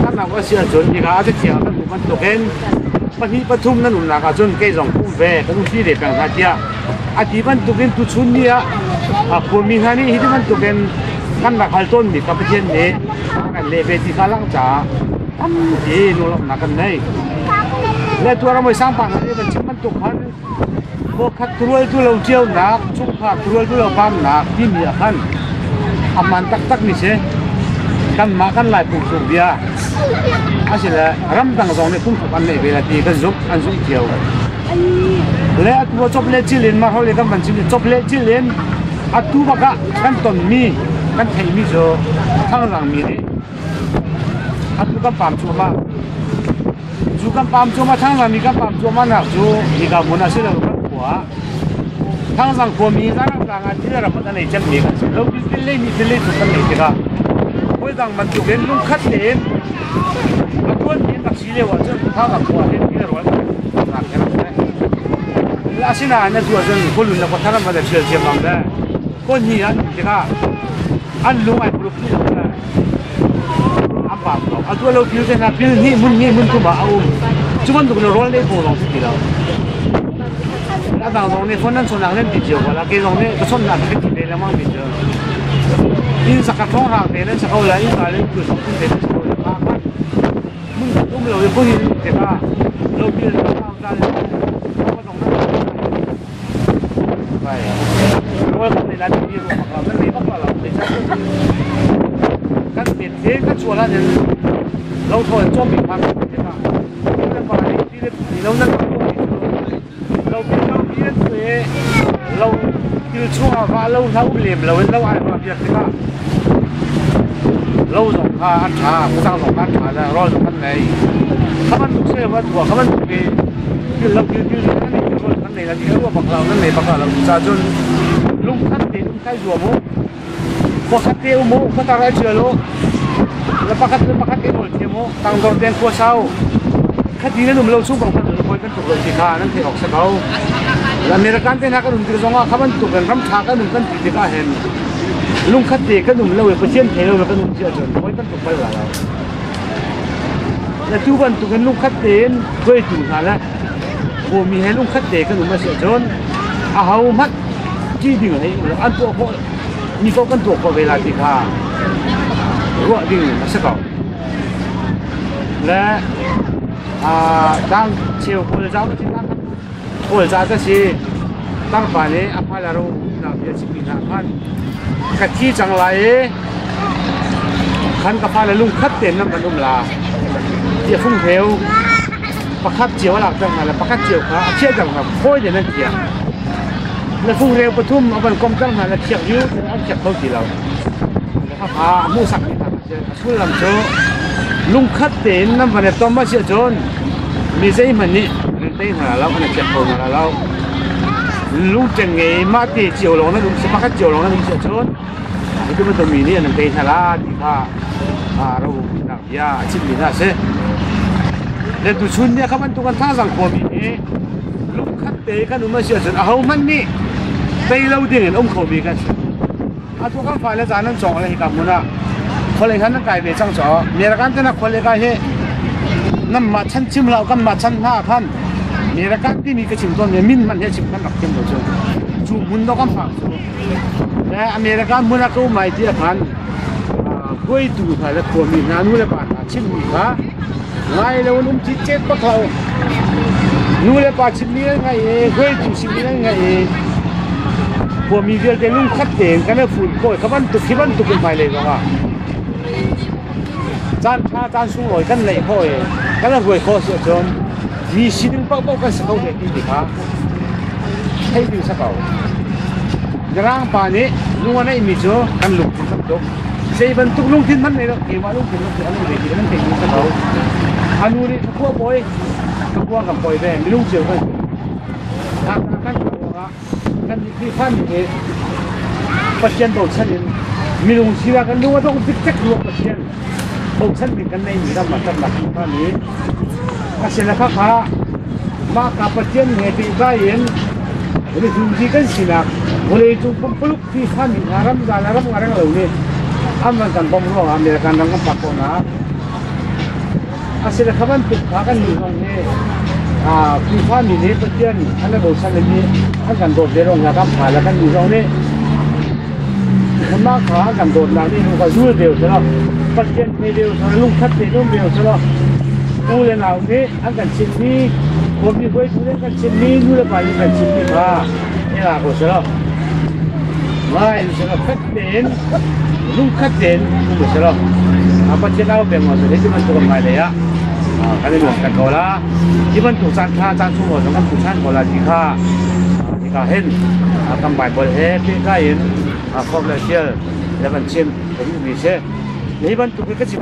ท่านนักว่าเชื่อจนนี่ค่ะอาจจะเที่ยวกันมันตกปฐุมนั่นหนุนนักจนเกยจงพุ่งเวก็ต้องที่เด็กแปลงท่าเดียที่มันตกตุชุนเนี่ยคนมีท่านี้ที่มันตกกันนักฮัลต้นมีกับประเทศนี้กันเลเวทีข้าลังจ่าตั้มนู่นนักกันไหนและตัวเราไม่สร้างปัญหาเนี่ยมันตกพันพวกขัดตัวตัวเราเจียวหนักชุกขัดตัวเราปั๊มหนักที่มีขันมันตักนี่เช่กันมากันหลายปุ่มสุกเบียอาศัยละรำตั้งสองเนี่ยปุ่มสุกอันนี้เวลาที่กันซุกอันซุกเจียวและตัวจบเล็กจิเลนมาเขาเรียกกันมันจบเล็กจิเลนตัวบักกันต้นมีกันไทยมีโจทั้งหลังมีนี่ตัวกันปั๊มชัวมาจูกันปั๊มชัวมาทั้งหลังมีกันปั๊มชัวมาหนักจูมีกับมุนาสิเรากันหัวทั้งสังคมมีนั่งต่างกันที่เราไม่ได้จำมีกันเราดิเล่มีดิเล่สุดกันเลยทีละเมื่อต่างมันถูกเล่นลุงคัดเล่นตัวนี้ตักสิเลวจนทั้งกับหัวเล่นที่เราหนักแค่ไหนแล้วสินะเนี่ยตัวจนคนรุ่นเราก็ท่านมาได้เชื่อเชื่อมั่นได้คนนี้อันที่ก็อันลุงไอ้ปลุกที่เราได้อันปั๊มเราตัวเราพิวเซนะพิวนี่มุนตัวมาเอาจุดมันถูกเราร้อนได้พอลองที่เราแล้วบางตรงนี้คนนั้นส่วนหลังเล่นติดเจียวแล้วกี่ตรงนี้ก็ส่วนหลังติดเลยแล้วมั่งติดเจียวอินสักกระทงหางเตะนั้นสักเอาเลยอินอะไรคือสองคนเตะนั้นสักเอาเลยมากมึงตุ้มเราอยู่คนนี้เด็กเราเปลี่ยนเราทำการเราตรงนั้นไปเราทำในร้านที่เราทำนั่นเลยมากกว่าเราในชั้นกันเปลี่ยนเองกันชัวร์แล้วเนี่ยเราโทษโจมตีความเด็กนั่นว่าที่เรานั่นเราเป็นเราเรียนเองเราคือช่วงว่าเราเท่าเรียนเราอ่านมาเพียงแค่เราส่งค่าอันชาผู้สร้างส่งค่าชาแล้วรอส่งกันไหนเขามันเชื่อว่าถั่วเขามันคือเราคือนั่นนี่คือนั่นนี่แล้วที่เขาบอกเรานั่นนี่บอกเราจะจนลุงขัดเตะลุงใครจั่วมุกพอขัดเตะมุกเขาตาไรเชื่อลูกแล้วพักขัดเตะหมดเชื่อมุกตั้งโดนเตียนขัวเช้าคดีนั้นเราสู้กับคนอื่นคนกันถูกลงที่ขานั่นที่ออกเสาแล้วเมริกันที่นักการเมืองที่สองว่าเขามันถูกกันรำชากันหนุ่มกันที่ข้าเห็นลุงคัดเตะกันหนุ่มเราเปอร์เซ็นต์เทเรากันหนุ่มเชื่อจนคนกันถูกไปหลายแล้วแล้วทุกวันถูกกันลุงคัดเตะด้วยถูกหาแล้วโอ้มีให้ลุงคัดเตะกันหนุ่มมาเชื่อจนเอามัดจี้ดิ่งให้อันตัวพวกมีพวกกันถูกเวลาที่ข้า รัวดิ่งมาสักก่อนและดังเชียวคนเจ้าที่นั่งคนเจ้าก็สิตั้งป่านนี้อภัยเราเราเบียดชิบินาพันกะที่จังไรขันกับพาและลุงคัดเต็นน้ำมันนุ่มลาเจียฟุ้งเทวประคับเจียวหลักจังไงแล้วประคับเจียวขาเชี่ยจังแบบโค้ยเดี๋ยวนั้นเจียแล้วฟุ้งเร็วประทุมเอาบันกลมจังไงแล้วเชียงยิ้วเอาเชียงเขาตีเราแล้วก็พามูสักที่ทำเจ้าช่วยลำโจลุงคัดเต็นน้ำมันเนี่ยต้มมาเสียจนมีใจมันนี่เรื่องเต้นหาเราเนี่ยเจ็บปวดหาเราลุงจังไงมาตีเจียวลงนะลุงสมัครเจียวลงนะลุงเสียจนitu betul ini yang nanti salah di rawu nak ya cipta dah se. Dan tujuannya kapan tukan tasang kami ini, lukat kan rumah siapa? Ahau mani, taylau dengan kami kan. Atu kan file jalan jong lagi kamu na, kalau kan nak kaya becang jong, mereka kan nak kalau kaya nam macam cimlau kan macam na kan, mereka kan ini kecimton min man ya cimkan nak cimton jong, jumun do kan faham.อเมริกันมุนักเขาไม่ที่พันกุยดูค่ะแล้วตัวมีงานนู่นเลยป่ะชิมมีค่ะไงแล้วนุ่มจีเจ็ดปะเขานู่นเลยป่ะชิมนี่ไงกุยดูชิมนี่ไงตัวมีเดียวแต่ลุงคัดเองกันแล้วฝุ่นกุยขบันตุกขบันตุกเป็นไปเลยก็ว่าจานข้าจานสูงลอยกันเลยพ่อเองกันแล้วกุยข้อเสียจนมีสิ่งปักปักกันสักเขาเด็กดีค่ะให้ดูสักเขาGerang pani, luar ni mijo kan lung tin tu. Saya bentuk lung tin mana ni? Ewa lung tin tu anu ni, kita ni tengok tahu. Anu ni kau boy kan boy deh, ni lung jauh kan. Kan kan di fan ni, pasien dosen ni, milung siapa kan luar tu pikir luar pasien. Dosen ni kan ni mira macam nak fan ni. Pasien nak kah? Maka pasien ni tibain. Ini fungsi kan sinak, boleh itu peluk di kami, ngaram ngarang lalu ni, aman kan pemulung, ambil kandang empat kona, asyik kapan tu akan ni, di kami ni percian, anda bosan ini, akan dot derong ngakam, kalau kan ni ni, mana kah akan dot nanti, muka jual dia salah, percian dia salah, lungkat dia salah, mulai nahu ni akan sini. Kopi kue sudah kan cemil dulu paling kan cemil lah, ni lah aku salah. Wah, ini salah katen, lung katen, aku salah. Apa cakap apa maksud itu macam tu kan ya? Kalau lu kan kau lah, iban tu sangat semua orang tu sangat kau lah jika hen, akan baik boleh pekain, kau belajar, lepas cem, kamu bisa. Iban tu kecil.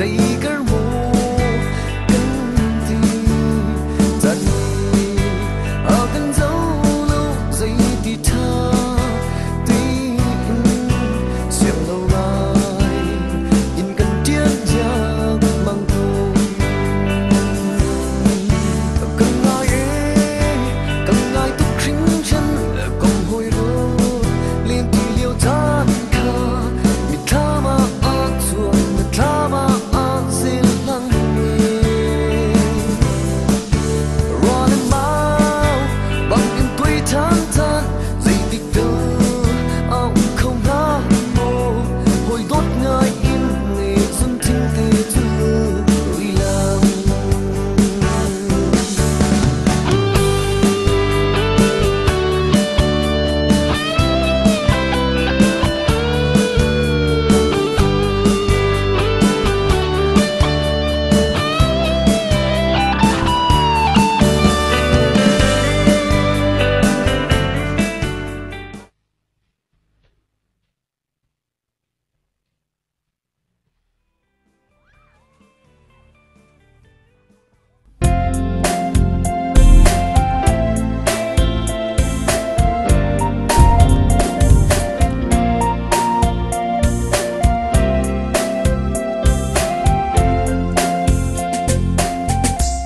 dây cỡ mù cân thì dần ở cân dấu lâu dây thì tha tí siêu lâu lại nhìn cần tiết giác mang thù cần ai tục khinh chân còn hồi rô liên thì liêu tan kha mi drama art chuan mi drama art zin lang run and mau bằng in tuổi tháng tan dây tích tơ ao không na mô hồi đốt ngài in nghề xuân thinh tê thư lối làng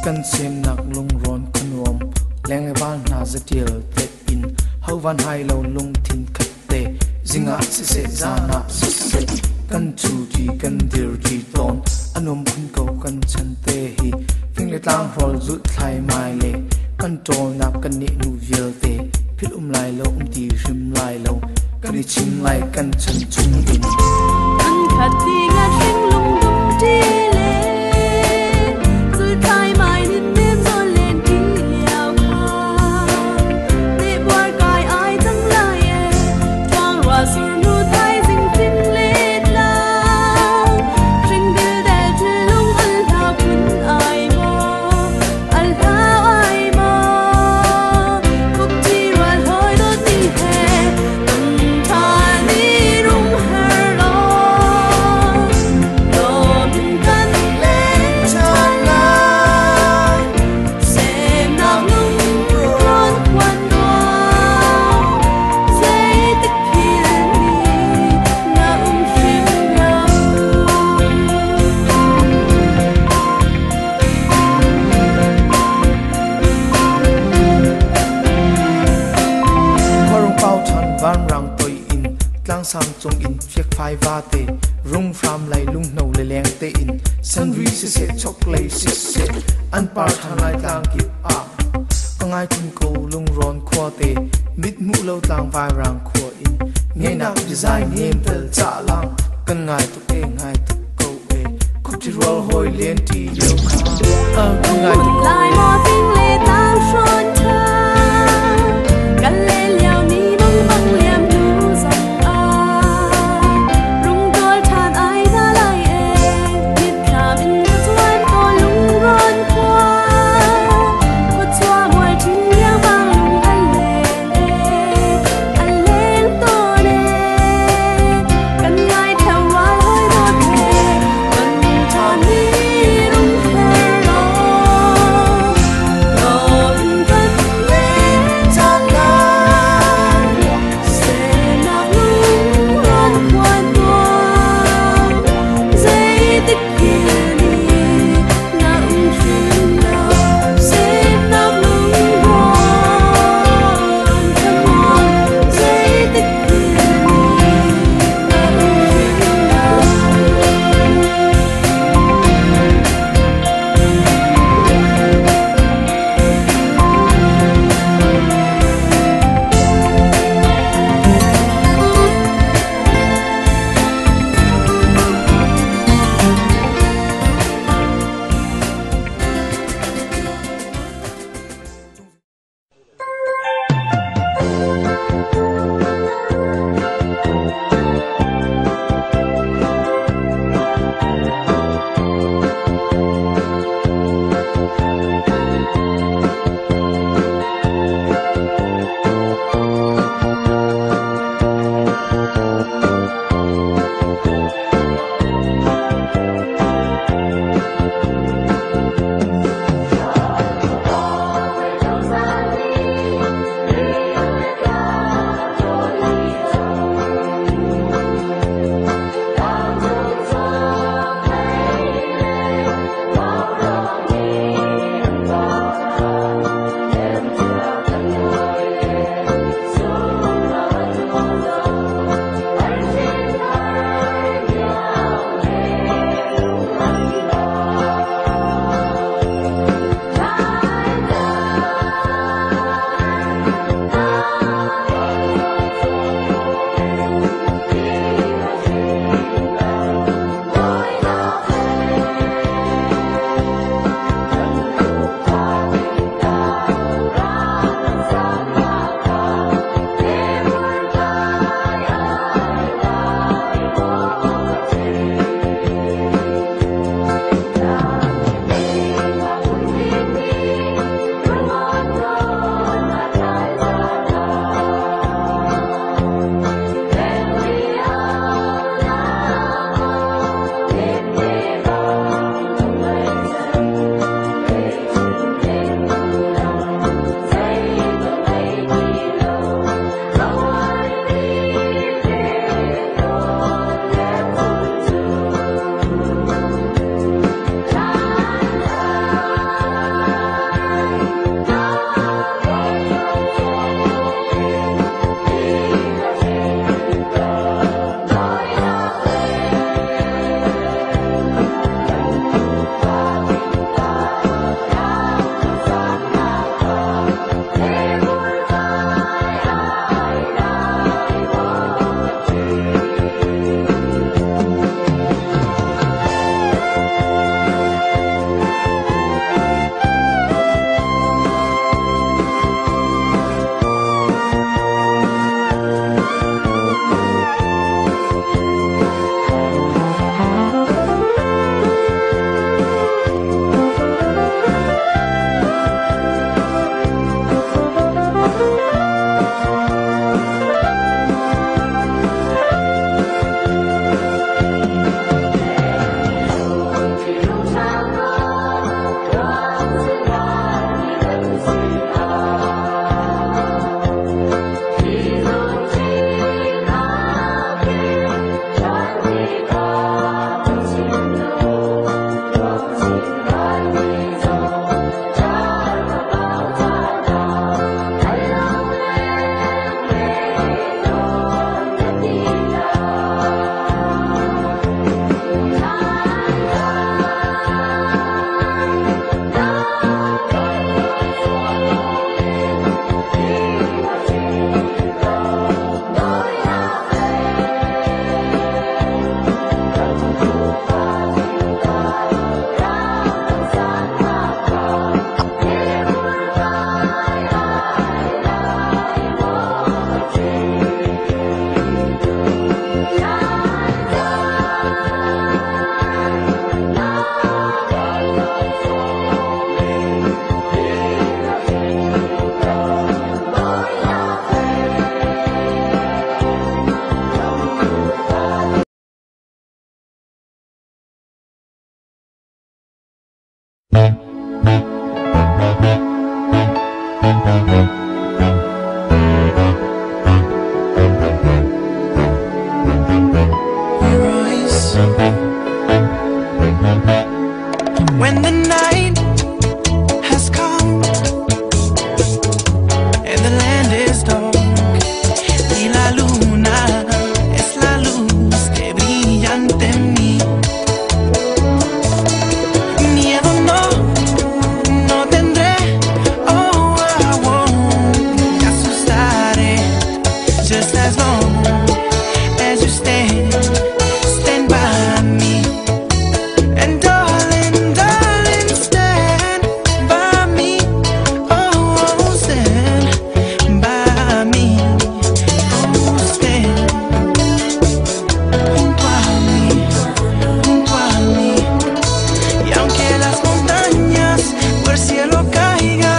kan sem nak lung ron kanuam leng ewan na zatil te in howan hai lo lung thin khat te zinga se se zana se se kan chu ti kan dir ti ton anom kun ko kan chan te hi phing le tlang rol zut thlai mai le kan tol na kan ni nu vial te phil lai lo ti rim lai lo kan ni chim lai kan chan chung in kan khat ti nga thing lung dum ti le zut thlai mai nin nem zon len ti liao kha te boar kai ai tang lai e twang ra sur nu thai ding tin le la ring bil de lung al ha kun ai mo al ha ai mo kuk ti ran hoi do ti he ta ni rung her lo lo min kan le chan la sem na lung ron kwan do say the pil ni na him ya Kwarung pau chan van rang toi in tlang sang chung in phiek phai va te rung from lai lung no le leng te in san ri se se chok lai se se an par than lai tlang ki a kangai thun ko lung ron khwa te mit mu lo tlang vai rang khwa in ngai na design nem tel cha lang kan ngai tu te ngai tu ko e kup ti roll hoi len ti yo kha kan ngai tu ko lai mo ting le tao shon tha kan le liao ni bang bang liam du zong a rung dol than ai na lai e nit kham in ka tuan ko lung ron kwa ko chua moi tin liang bang lung an leng to ne kan ngai thau wa hoi do the kan than ni rung her lo lo kan long as you stand by me. And darling, darling, stand by me. Oh, stand by me. Oh, stand junto a mí, junto a mí. Y aunque las montañas o el cielo caiga,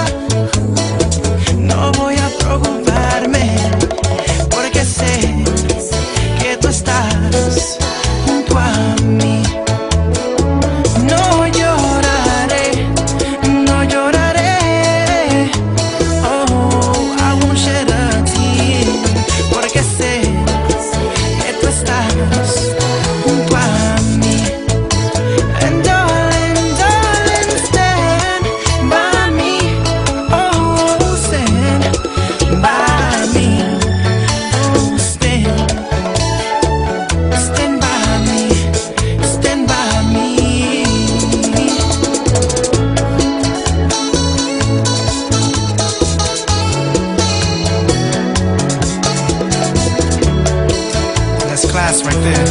no voy a preocuparme, porque sé que tú estás junto a mí. No lloraré, no lloraré. Oh, I won't shed a tear, porque sé que tú estás junto a mí. And darling, darling, stand by me. Oh, stand by me. Oh, stand by me. Stand by me. That's class right there.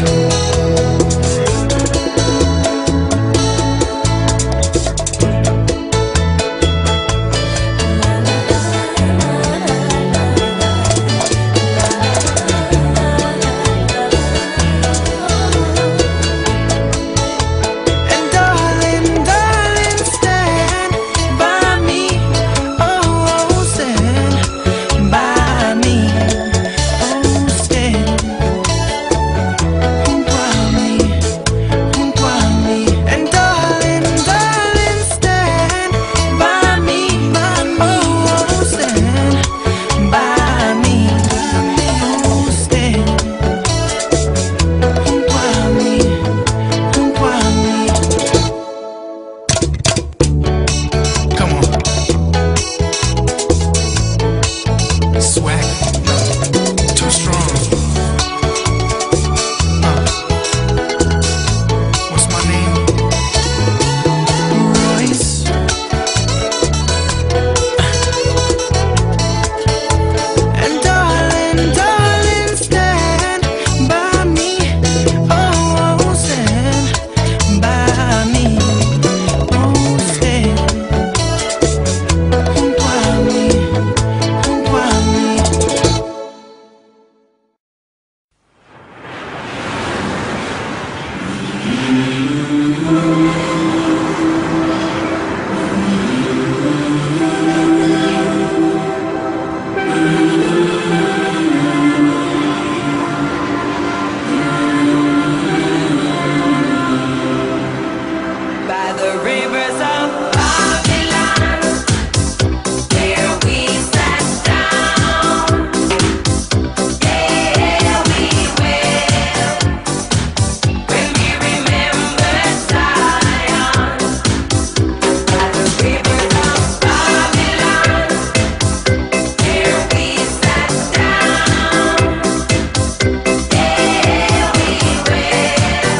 And darling, darling, stand by me. Oh, stand by me. Oh, stand junto a mí, junto a mí. And darling, darling, stand by me. Oh, stand by me. Oh, stand junto a mí, junto a mí. Come on. Swag. Too strong. What's my name? Royce. And darling, darling, stand by me. Oh, stand by me. Oh, stand junto a mí, junto a mí. By the rivers of Babylon, where we sat down, there we will, when we remember Zion. By the rivers of Babylon, where we sat down, there we will,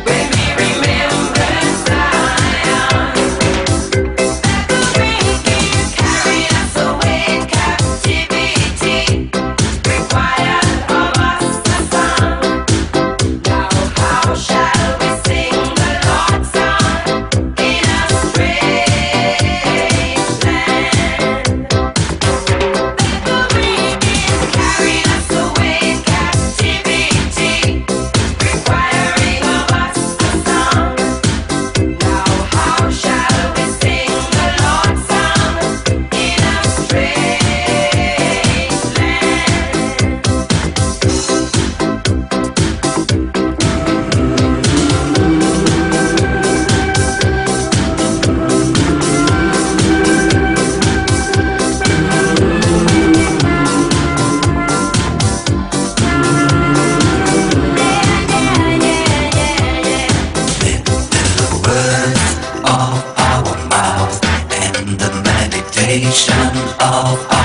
when we remember Zion. The breaking carried us away captivity, required of us a song. Now how shall we sing the Lord's song in a strange land? The breaking carried us away captivity, requiring of us a song. Now how shall we sing the Lord's song in a strange Words of our mouth and the meditation of our